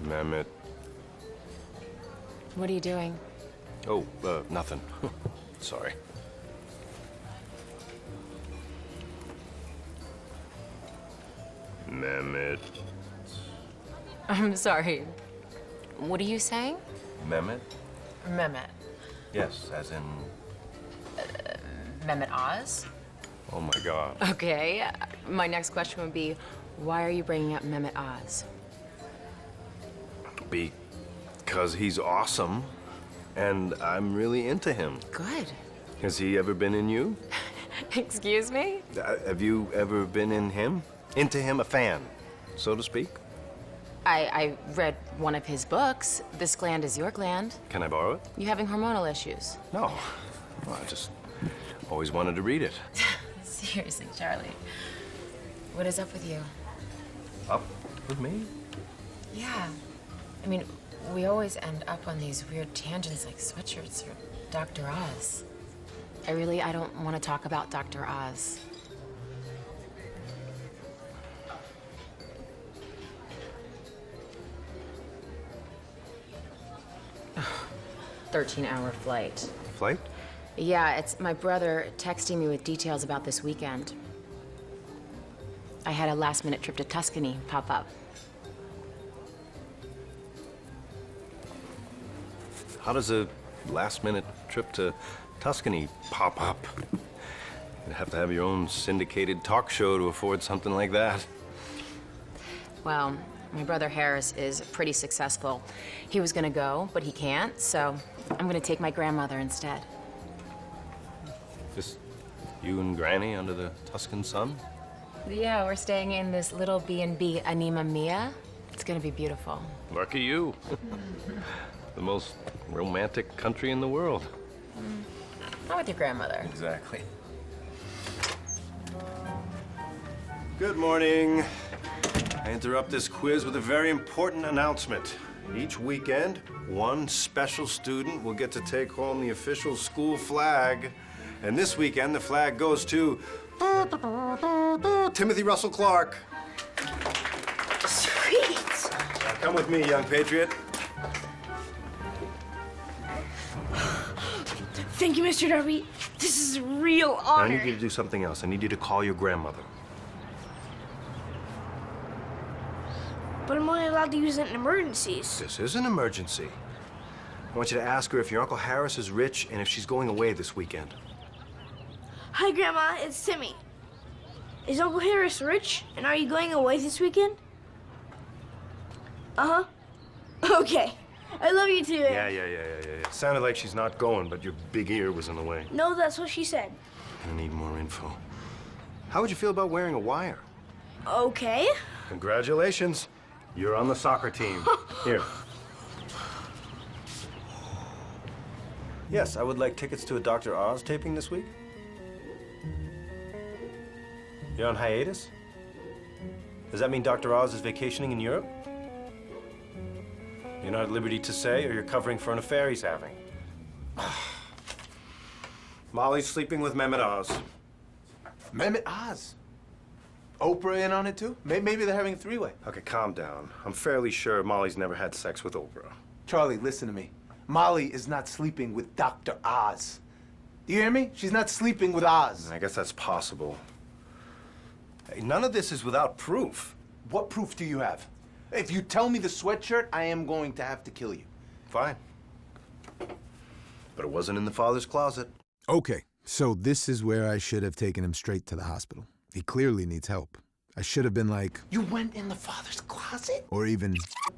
Mehmet. What are you doing? Oh, nothing. Sorry. Mehmet. I'm sorry. What are you saying? Mehmet? Mehmet. Yes, as in... Mehmet Oz? Oh, my God. Okay. My next question would be, why are you bringing up Mehmet Oz? Because he's awesome, and I'm really into him. Good. Has he ever been in you? Excuse me? Have you ever been in him? Into him, a fan, so to speak? I read one of his books. This gland is your gland. Can I borrow it? You having hormonal issues? No. Well, I just always wanted to read it. Seriously, Charlie. What is up with you? Up with me? Yeah. I mean, we always end up on these weird tangents like sweatshirts or Dr. Oz. I don't want to talk about Dr. Oz. 13-hour flight. Flight? Yeah, it's my brother texting me with details about this weekend. I had a last-minute trip to Tuscany pop up. How does a last-minute trip to Tuscany pop up? You'd have to have your own syndicated talk show to afford something like that. Well, my brother Harris is pretty successful. He was gonna go, but he can't, so I'm gonna take my grandmother instead. Just you and Granny under the Tuscan sun? Yeah, we're staying in this little B&B, Anima Mia. It's gonna be beautiful. Lucky you. The most romantic country in the world. Not with your grandmother. Exactly. Good morning. I interrupt this quiz with a very important announcement. Each weekend, one special student will get to take home the official school flag. And this weekend, the flag goes to Timothy Russell Clark. Sweet. Now come with me, young patriot. Thank you, Mr. Darby. This is a real honor. I need you to do something else. I need you to call your grandmother. But I'm only allowed to use it in emergencies. This is an emergency. I want you to ask her if your Uncle Harris is rich and if she's going away this weekend. Hi, Grandma. It's Timmy. Is Uncle Harris rich? And are you going away this weekend? Uh-huh. Okay. I love you too. Yeah. Sounded like she's not going, but your big ear was in the way. No, that's what she said. I need more info. How would you feel about wearing a wire? Okay. Congratulations. You're on the soccer team. Here. Yes, I would like tickets to a Dr. Oz taping this week. You're on hiatus? Does that mean Dr. Oz is vacationing in Europe? You're not at liberty to say, or you're covering for an affair he's having? Molly's sleeping with Mehmet Oz. Mehmet Oz? Oprah in on it too? Maybe they're having a three-way. Okay, calm down. I'm fairly sure Molly's never had sex with Oprah. Charlie, listen to me. Molly is not sleeping with Dr. Oz. Do you hear me? She's not sleeping with Oz. I guess that's possible. Hey, none of this is without proof. What proof do you have? If you tell me the sweatshirt, I am going to have to kill you. Fine. But it wasn't in the father's closet. Okay, so this is where I should have taken him straight to the hospital. He clearly needs help. I should have been like... You went in the father's closet? Or even...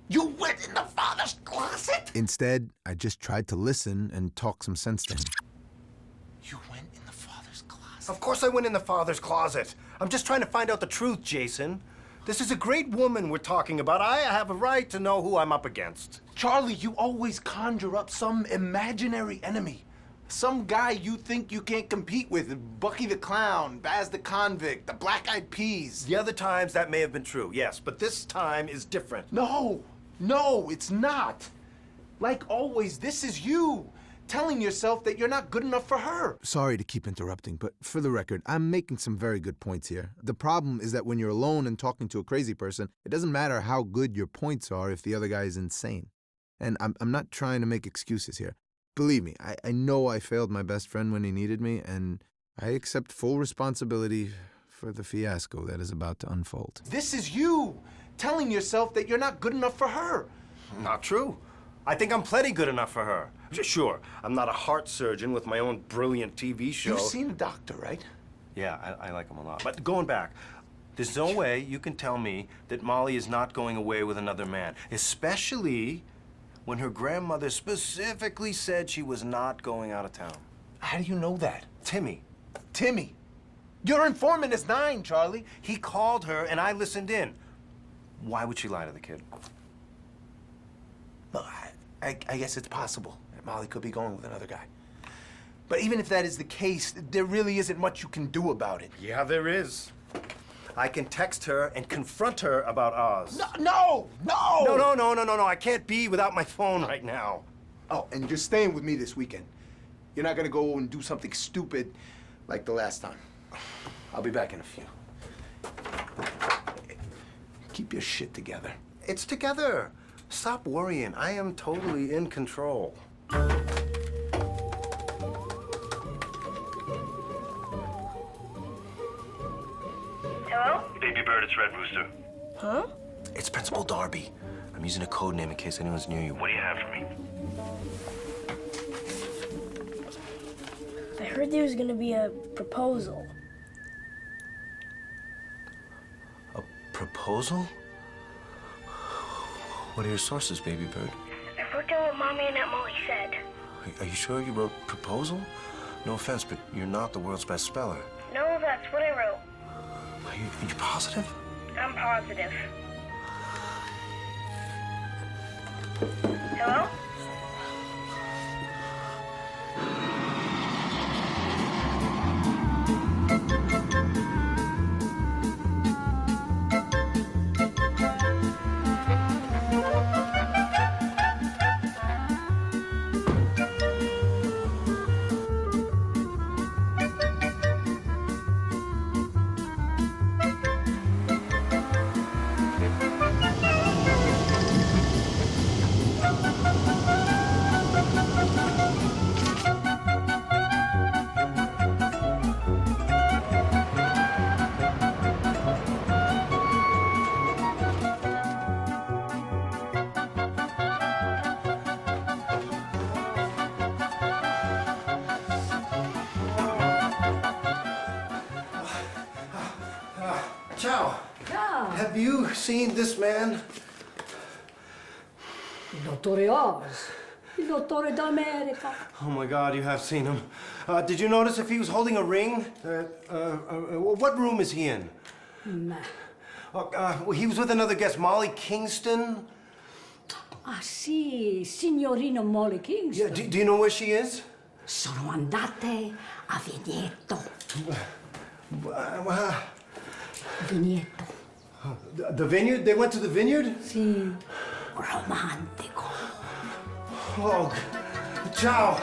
You went in the father's closet? Instead, I just tried to listen and talk some sense to him. You went in the father's closet? Of course I went in the father's closet. I'm just trying to find out the truth, Jason. This is a great woman we're talking about. I have a right to know who I'm up against. Charlie, you always conjure up some imaginary enemy. Some guy you think you can't compete with. Bucky the Clown, Baz the Convict, the Black Eyed Peas. The other times that may have been true, yes, but this time is different. No, it's not. Like always, this is you. Telling yourself that you're not good enough for her. Sorry to keep interrupting, but for the record, I'm making some very good points here. The problem is that when you're alone and talking to a crazy person, it doesn't matter how good your points are if the other guy is insane. And I'm not trying to make excuses here. Believe me, I know I failed my best friend when he needed me, and I accept full responsibility for the fiasco that is about to unfold. This is you, telling yourself that you're not good enough for her. Not true. I think I'm plenty good enough for her. Sure, I'm not a heart surgeon with my own brilliant TV show. You've seen a doctor, right? Yeah, I like him a lot. But going back, there's no way you can tell me that Molly is not going away with another man, especially when her grandmother specifically said she was not going out of town. How do you know that? Timmy. Timmy. Your informant is 9, Charlie. He called her and I listened in. Why would she lie to the kid? Well, I guess it's possible that Molly could be going with another guy. But even if that is the case, there really isn't much you can do about it. Yeah, there is. I can text her and confront her about Oz. No! No, I can't be without my phone right now. Oh, and you're staying with me this weekend. You're not gonna go and do something stupid like the last time. I'll be back in a few. Keep your shit together. It's together. Stop worrying. I am totally in control. Bird, it's Red Rooster. Huh? It's Principal Darby. I'm using a code name in case anyone's near you. What do you have for me? I heard there was gonna be a proposal. A proposal? What are your sources, Baby Bird? I wrote down what Mommy and Aunt Molly said. Are you sure you wrote proposal? No offense, but you're not the world's best speller. No, that's what I wrote. Are you positive? I'm positive. Hello? Ciao. Ciao. Have you seen this man? Il dottore Oz. Il dottore d'America. Oh my God, you have seen him. Did you notice if he was holding a ring? What room is he in? Nah. He was with another guest, Molly Kingston. Ah sì, signorina Molly Kingston. Yeah, do you know where she is? Sono andate a Vigneto. Vigneto. The vineyard? They went to the vineyard? Sì. Romantico. Oh, ciao.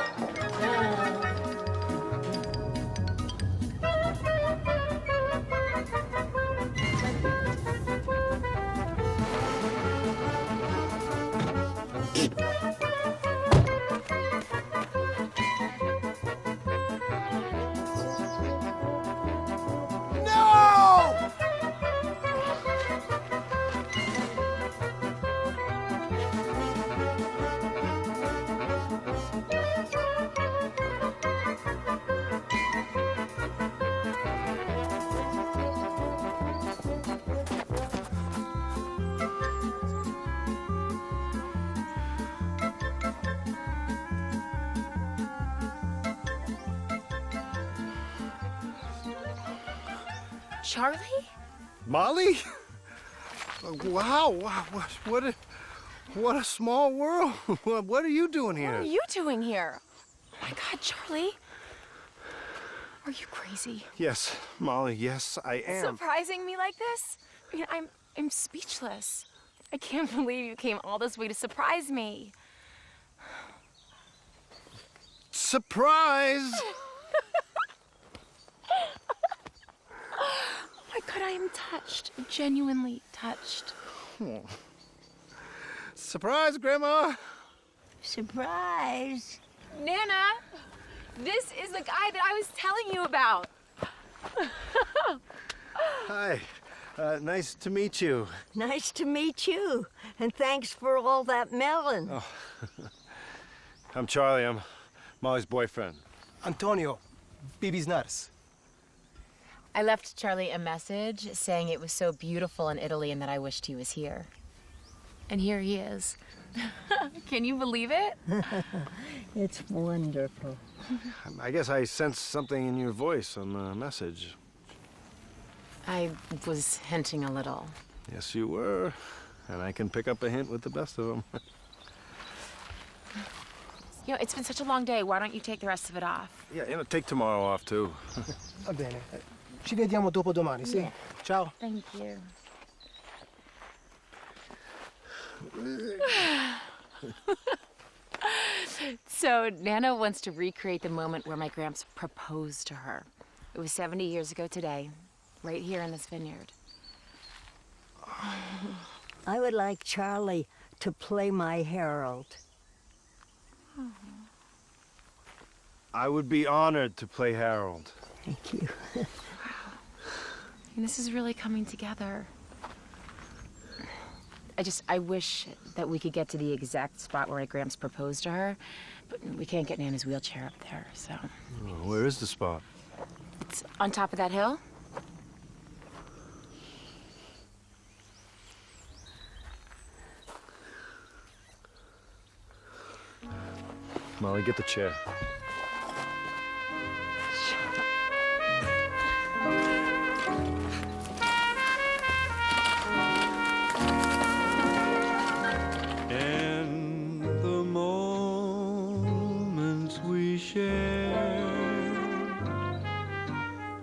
Charlie? Molly? Wow, what a small world. What are you doing here? What are you doing here? Oh my God, Charlie. Are you crazy? Yes, Molly, yes, I am. Surprising me like this? I mean, I'm speechless. I can't believe you came all this way to surprise me. Surprise! Oh my God, I am touched. Genuinely touched. Oh. Surprise, Grandma! Surprise! Nana, this is the guy that I was telling you about. Hi, nice to meet you. Nice to meet you, and thanks for all that melon. Oh. I'm Charlie, I'm Molly's boyfriend. Antonio, Bibi's nurse. I left Charlie a message saying it was so beautiful in Italy and that I wished he was here. And here he is. Can you believe it? It's wonderful. I guess I sensed something in your voice on the message. I was hinting a little. Yes, you were. And I can pick up a hint with the best of them. You know, it's been such a long day. Why don't you take the rest of it off? Yeah, take tomorrow off, too. Va bene. Ci vediamo dopodomani, sì? Yeah. Ciao. Thank you. So Nana wants to recreate the moment where my gramps proposed to her. It was 70 years ago today, right here in this vineyard. I would like Charlie to play my herald. I would be honored to play Harold. Thank you. mean, this is really coming together. I wish that we could get to the exact spot where Gramps proposed to her, but we can't get Nana's wheelchair up there, so. Where is the spot? It's on top of that hill. Molly, get the chair. And the moments we share,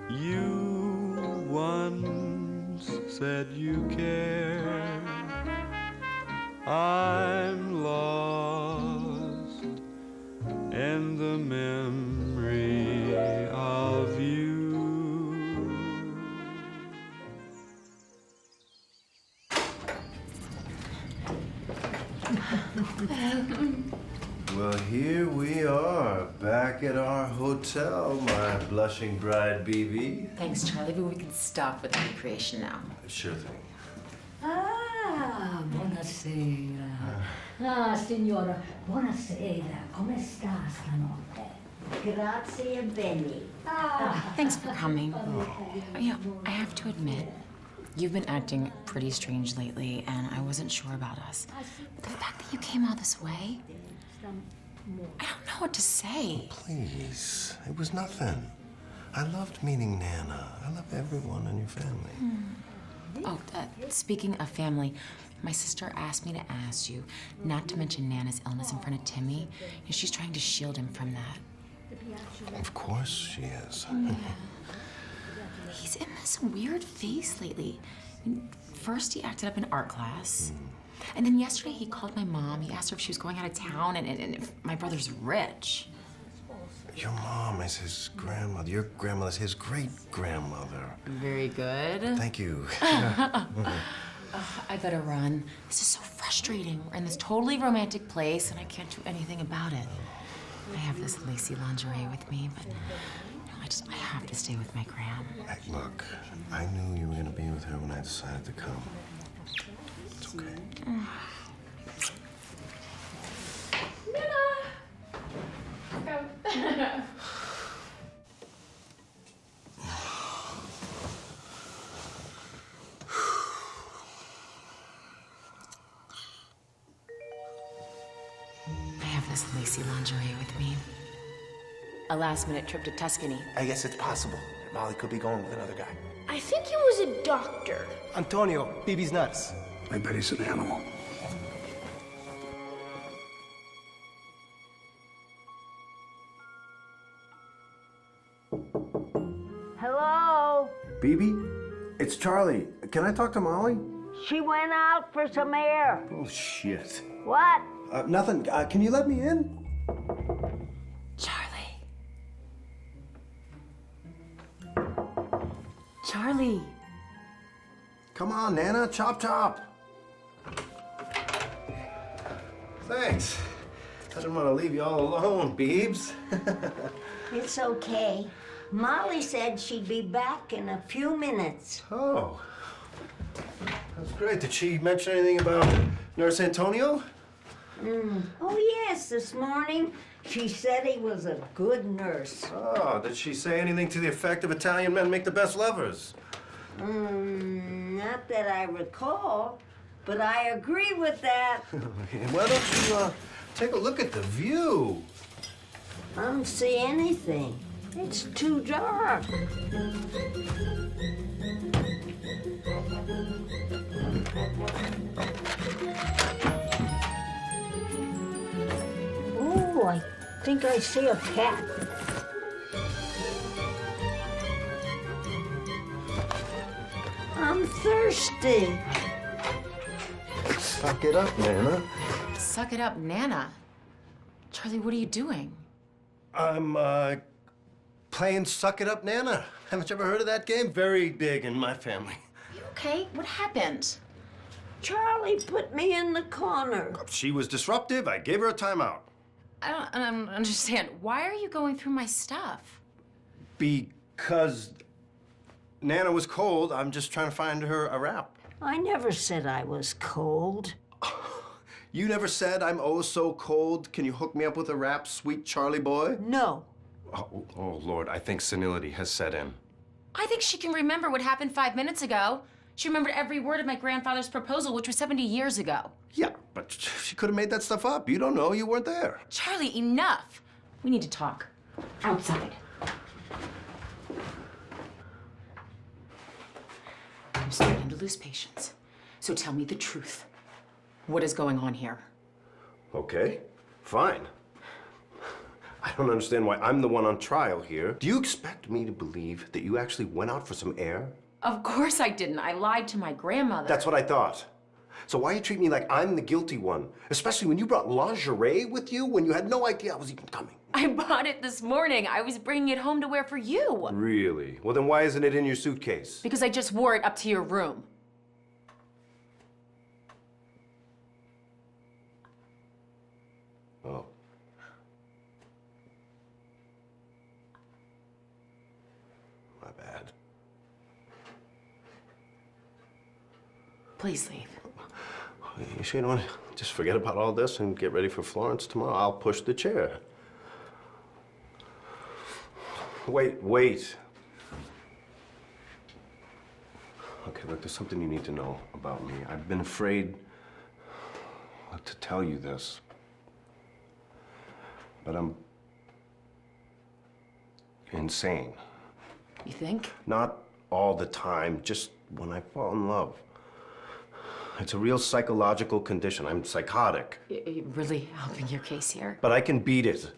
you once said you care. I'm lost in the memory of you. Well, here we are, back at our hotel, my blushing bride, BB. Thanks, Charlie, but we can stop with the recreation now. Sure thing. Ah, buonasera. Ah, signora, buonasera. Come sta stanotte? Grazie bene. Thanks for coming. Yeah, I have to admit, you've been acting pretty strange lately, and I wasn't sure about us. But the fact that you came all this way, I don't know what to say. Please, it was nothing. I loved meeting Nana. I love everyone in your family. Oh, speaking of family, my sister asked me to ask you not to mention Nana's illness in front of Timmy. You know, she's trying to shield him from that. Of course she is. He's in this weird phase lately. I mean, first he acted up in art class. And then yesterday he called my mom. He asked her if she was going out of town and if my brother's rich. Your mom is his grandmother. Your grandmother's his great-grandmother. Very good. Thank you. I better run. This is so frustrating. We're in this totally romantic place and I can't do anything about it. I have this lacy lingerie with me, but I have to stay with my Gram. Hey, look, I knew you were going to be with her when I decided to come. It's okay. I have this lacy lingerie with me. A last-minute trip to Tuscany. I guess it's possible that Molly could be going with another guy. I think he was a doctor. Antonio, BB's nuts. I bet he's an animal. Hello? BB, it's Charlie. Can I talk to Molly? She went out for some air. Oh, shit. What? Nothing. Can you let me in? Charlie. Come on, Nana. Chop, chop. Thanks. I didn't want to leave you all alone, Beebs. It's okay. Molly said she'd be back in a few minutes. Oh. That's great. Did she mention anything about Nurse Antonio? Oh, yes, this morning she said he was a good nurse. Oh, did she say anything to the effect of Italian men make the best lovers? Not that I recall, but I agree with that. Why don't you take a look at the view? I don't see anything. It's too dark. Oh, I think I see a cat. I'm thirsty. Suck it up, Nana. Suck it up, Nana. Charlie, what are you doing? I'm, playing Suck It Up, Nana. Haven't you ever heard of that game? Very big in my family. You okay? What happened? Charlie put me in the corner. She was disruptive. I gave her a timeout. I don't understand. Why are you going through my stuff? Because Nana was cold. I'm just trying to find her a wrap. I never said I was cold. You never said I'm oh so cold. Can you hook me up with a wrap, sweet Charlie boy? No. Oh, Lord, I think senility has set in. I think she can remember what happened 5 minutes ago. She remembered every word of my grandfather's proposal, which was 70 years ago. Yeah, but she could have made that stuff up. You don't know. You weren't there. Charlie, enough. We need to talk. Outside. I'm starting to lose patience. So tell me the truth. What is going on here? Okay, fine. I don't understand why I'm the one on trial here. Do you expect me to believe that you actually went out for some air? Of course I didn't. I lied to my grandmother. That's what I thought. So why you treat me like I'm the guilty one? Especially when you brought lingerie with you when you had no idea I was even coming. I bought it this morning. I was bringing it home to wear for you. Really? Well, then why isn't it in your suitcase? Because I just wore it up to your room. Oh. My bad. Please leave. You sure you don't want to just forget about all this and get ready for Florence tomorrow? I'll push the chair. Wait. Okay, look, there's something you need to know about me. I've been afraid to tell you this, but I'm insane. You think? Not all the time, just when I fall in love. It's a real psychological condition. I'm psychotic. You're really helping your case here. But I can beat it.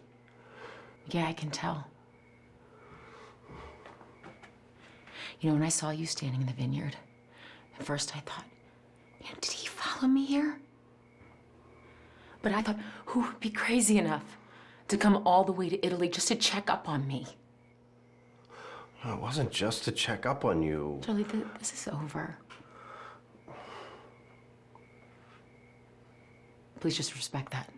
Yeah, I can tell. You know, when I saw you standing in the vineyard, at first I thought, man, did he follow me here? But I thought, who would be crazy enough to come all the way to Italy just to check up on me? No, it wasn't just to check up on you. Charlie, this is over. Please just respect that.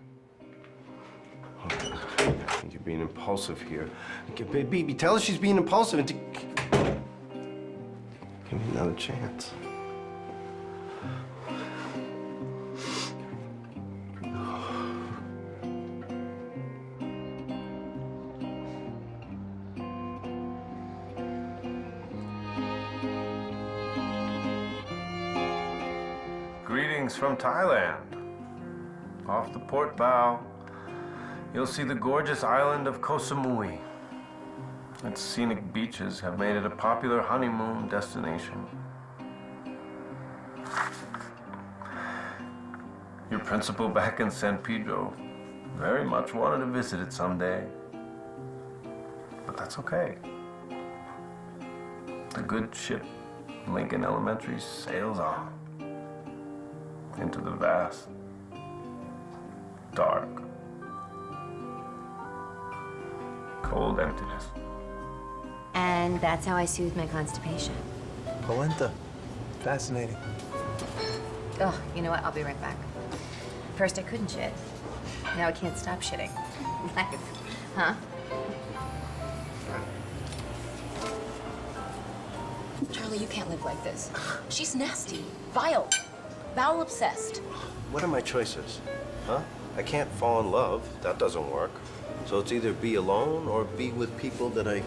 I think you're being impulsive here. Okay, baby, tell her she's being impulsive and to give me another chance. Greetings from Thailand. Off the port bow, you'll see the gorgeous island of Koh Samui. Its scenic beaches have made it a popular honeymoon destination. Your principal back in San Pedro very much wanted to visit it someday. But that's okay. The good ship Lincoln Elementary sails on into the vast, dark, cold emptiness. And that's how I soothe my constipation. Polenta. Fascinating. Oh, you know what? I'll be right back. First I couldn't shit. Now I can't stop shitting. Life. Huh? Charlie, you can't live like this. She's nasty, vile, bowel obsessed. What are my choices? Huh? I can't fall in love. That doesn't work. So it's either be alone or be with people that I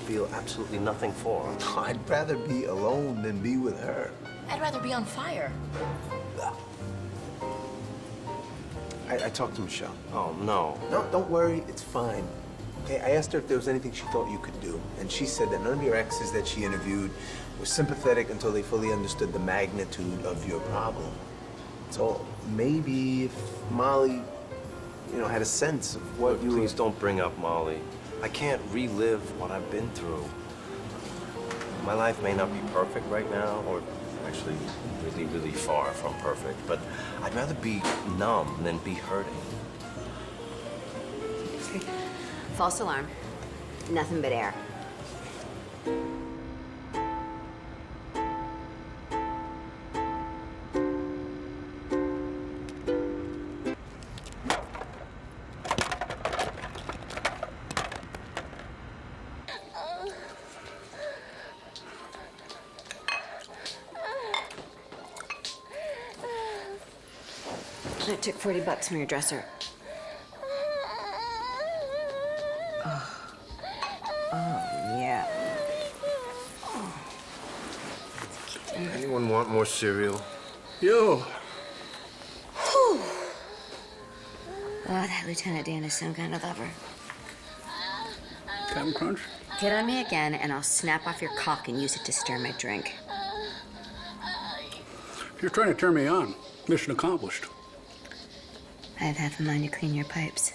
feel absolutely nothing for. I'd rather be alone than be with her. I'd rather be on fire. I talked to Michelle. Oh, no. No, don't worry. It's fine. Okay, I asked her if there was anything she thought you could do, and she said that none of your exes that she interviewed were sympathetic until they fully understood the magnitude of your problem. So maybe if Molly, had a sense of what you Please don't bring up Molly. I can't relive what I've been through. My life may not be perfect right now, or actually really, really far from perfect, but I'd rather be numb than be hurting. False alarm. Nothing but air. I took $40 from your dresser. Yeah. Anyone want more cereal? Yo. Whew. Oh, that Lieutenant Dan is some kind of lover. Captain Crunch? Hit on me again, and I'll snap off your cock and use it to stir my drink. If you're trying to turn me on, mission accomplished. I have half a mind to clean your pipes.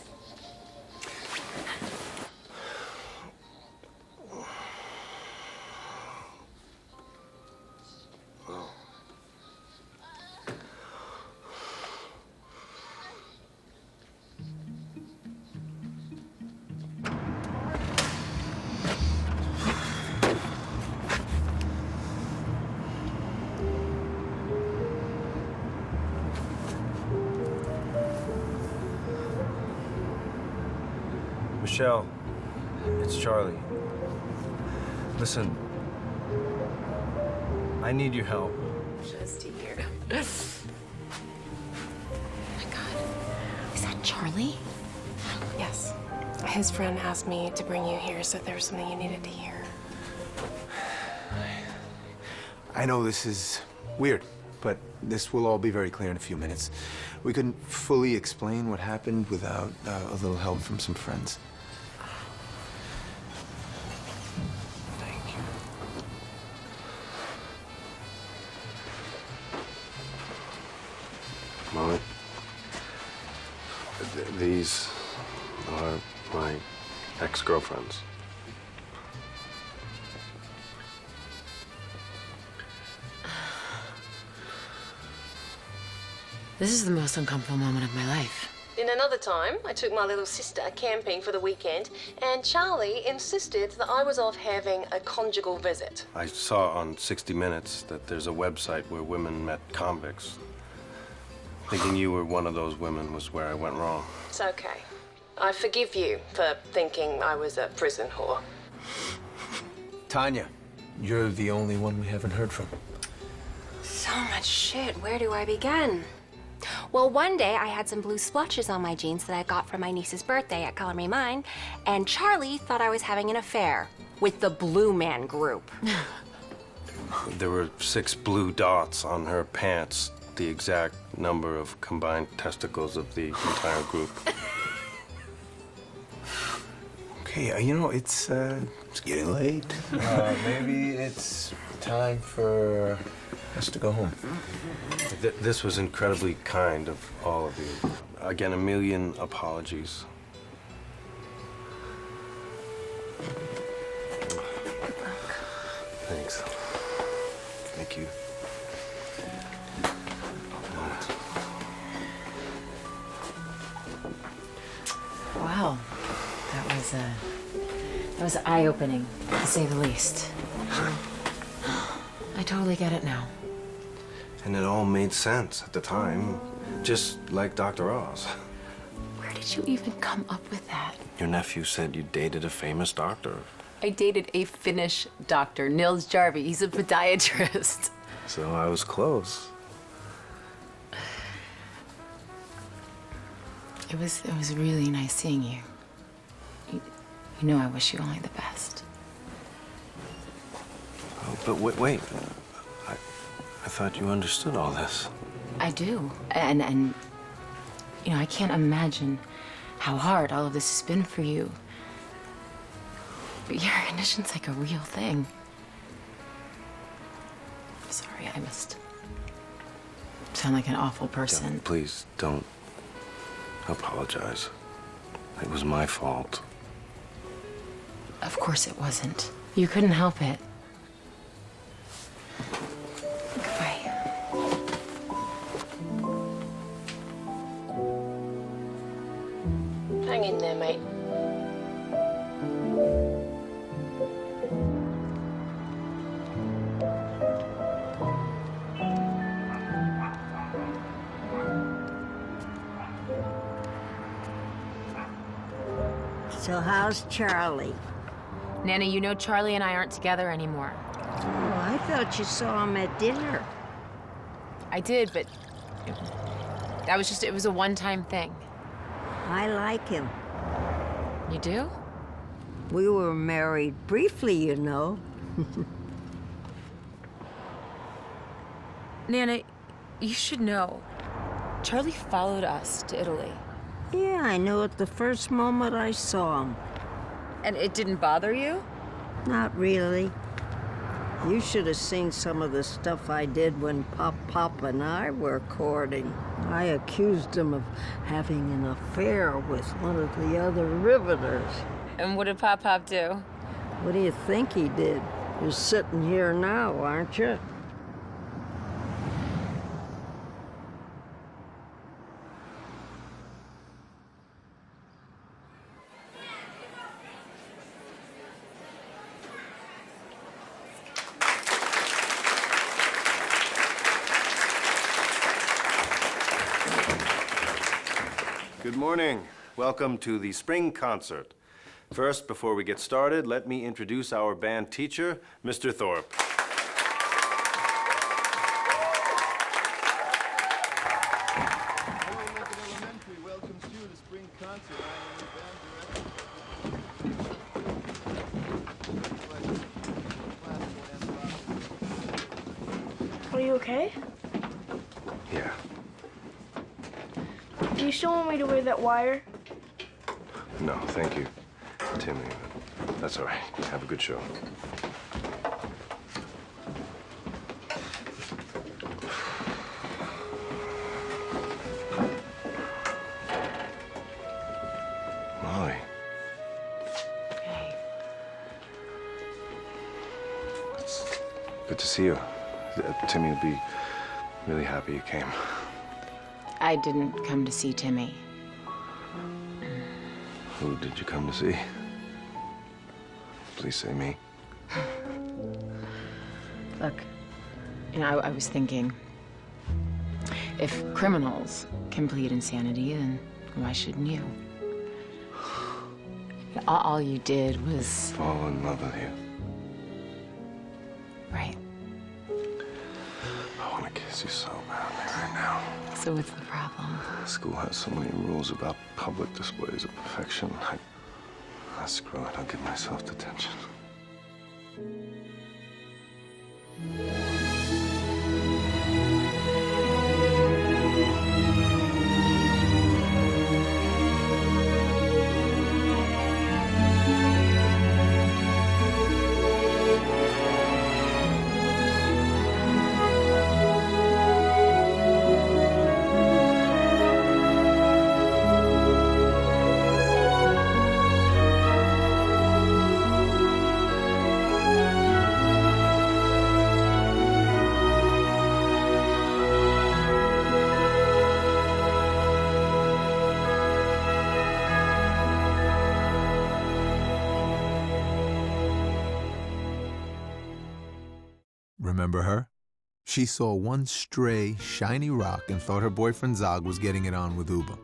Michelle, it's Charlie. Listen, I need your help. Just here. Oh my God. Is that Charlie? Yes. His friend asked me to bring you here, so there was something you needed to hear. I know this is weird, but this will all be very clear in a few minutes. We couldn't fully explain what happened without a little help from some friends. Molly, these are my ex-girlfriends. This is the most uncomfortable moment of my life. In another time, I took my little sister camping for the weekend, and Charlie insisted that I was off having a conjugal visit. I saw on 60 Minutes that there's a website where women met convicts. Thinking you were one of those women was where I went wrong. It's okay. I forgive you for thinking I was a prison whore. Tanya, you're the only one we haven't heard from. So much shit. Where do I begin? Well, one day I had some blue splotches on my jeans that I got for my niece's birthday at Color Me Mine, and Charlie thought I was having an affair with the Blue Man Group. There were 6 blue dots on her pants, the exact number of combined testicles of the entire group. Okay, you know, it's getting late. Maybe it's time for us to go home. This was incredibly kind of all of you. Again, a million apologies. Thanks. Thank you. Wow, that was eye-opening, to say the least. I totally get it now. And it all made sense at the time, just like Dr. Oz. Where did you even come up with that? Your nephew said you dated a famous doctor. I dated a Finnish doctor, Nils Jarvi. He's a podiatrist. So I was close. It was really nice seeing you. You know I wish you only the best. Oh, but wait. I thought you understood all this. I do. And you know, I can't imagine how hard all of this has been for you. But your condition's like a real thing. I'm sorry, I must sound like an awful person. Please don't apologize. It was my fault. Of course it wasn't. You couldn't help it. Hang in there, mate. So how's Charlie? Nana, you know Charlie and I aren't together anymore. Oh, I thought you saw him at dinner. I did, but That was just, it was a one-time thing. I like him. You do? We were married briefly, you know. Nana, you should know. Charlie followed us to Italy. Yeah, I knew it the first moment I saw him. And it didn't bother you? Not really. You should have seen some of the stuff I did when Pop and I were courting. I accused him of having an affair with one of the other riveters. And what did Pop do? What do you think he did? You're sitting here now, aren't you? Good morning. Welcome to the spring concert. First, before we get started, let me introduce our band teacher, Mr. Thorpe. Hello, Lincoln Elementary welcomes you to spring concert. Are you okay? Yeah. Do you still want me to wear that wire? No, thank you, Timmy. That's all right. Have a good show. Molly. Hey. It's good to see you. Timmy will be really happy you came. I didn't come to see Timmy. Who did you come to see? Please say me. Look, you know, I was thinking, if criminals can plead insanity, then why shouldn't you? All you did was... fall in love with you. Right. I want to kiss you so badly right now. So what's the problem? School has so many rules about public displays of affection. Screw it, I'll give myself detention. Remember her? She saw one stray, shiny rock and thought her boyfriend Zog was getting it on with Uba.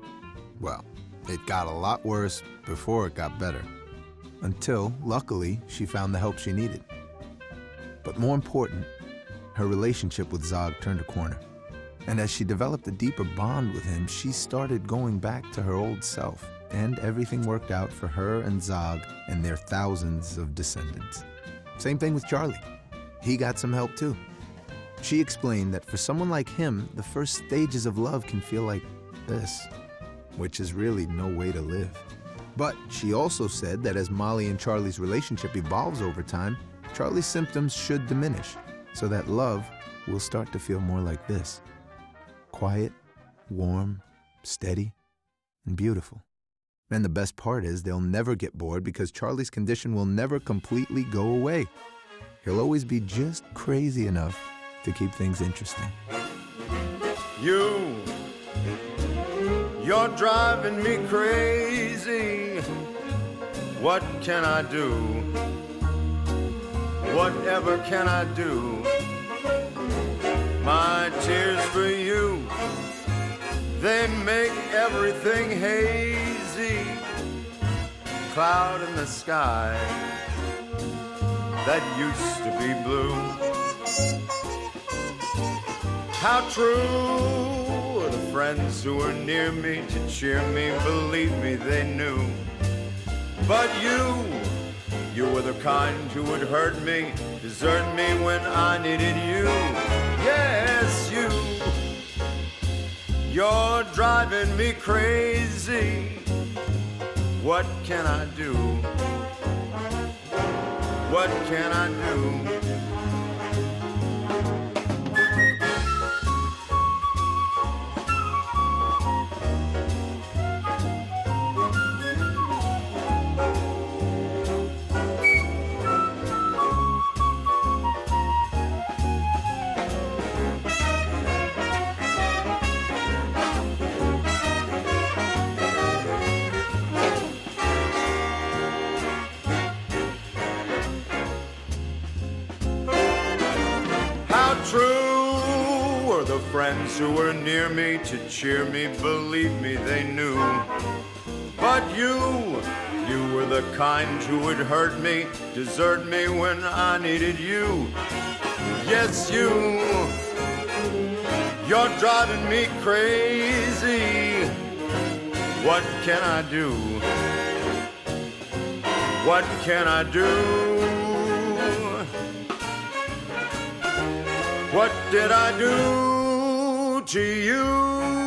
Well, it got a lot worse before it got better. Until, luckily, she found the help she needed. But more important, her relationship with Zog turned a corner. And as she developed a deeper bond with him, she started going back to her old self. And everything worked out for her and Zog and their thousands of descendants. Same thing with Charlie. He got some help too. She explained that for someone like him, the first stages of love can feel like this, which is really no way to live. But she also said that as Molly and Charlie's relationship evolves over time, Charlie's symptoms should diminish, so that love will start to feel more like this. Quiet, warm, steady, and beautiful. And the best part is they'll never get bored because Charlie's condition will never completely go away. He'll always be just crazy enough to keep things interesting. You're driving me crazy. What can I do? Whatever can I do? My tears for you, they make everything hazy. Cloud in the sky that used to be blue. How true the friends who were near me to cheer me, believe me, they knew. But you were the kind who would hurt me, desert me when I needed you. Yes, you're driving me crazy. What can I do? What can I do? Friends who were near me to cheer me, believe me, they knew. But you were the kind who would hurt me, desert me when I needed you. Yes, you're driving me crazy. What can I do? What can I do? What did I do to you?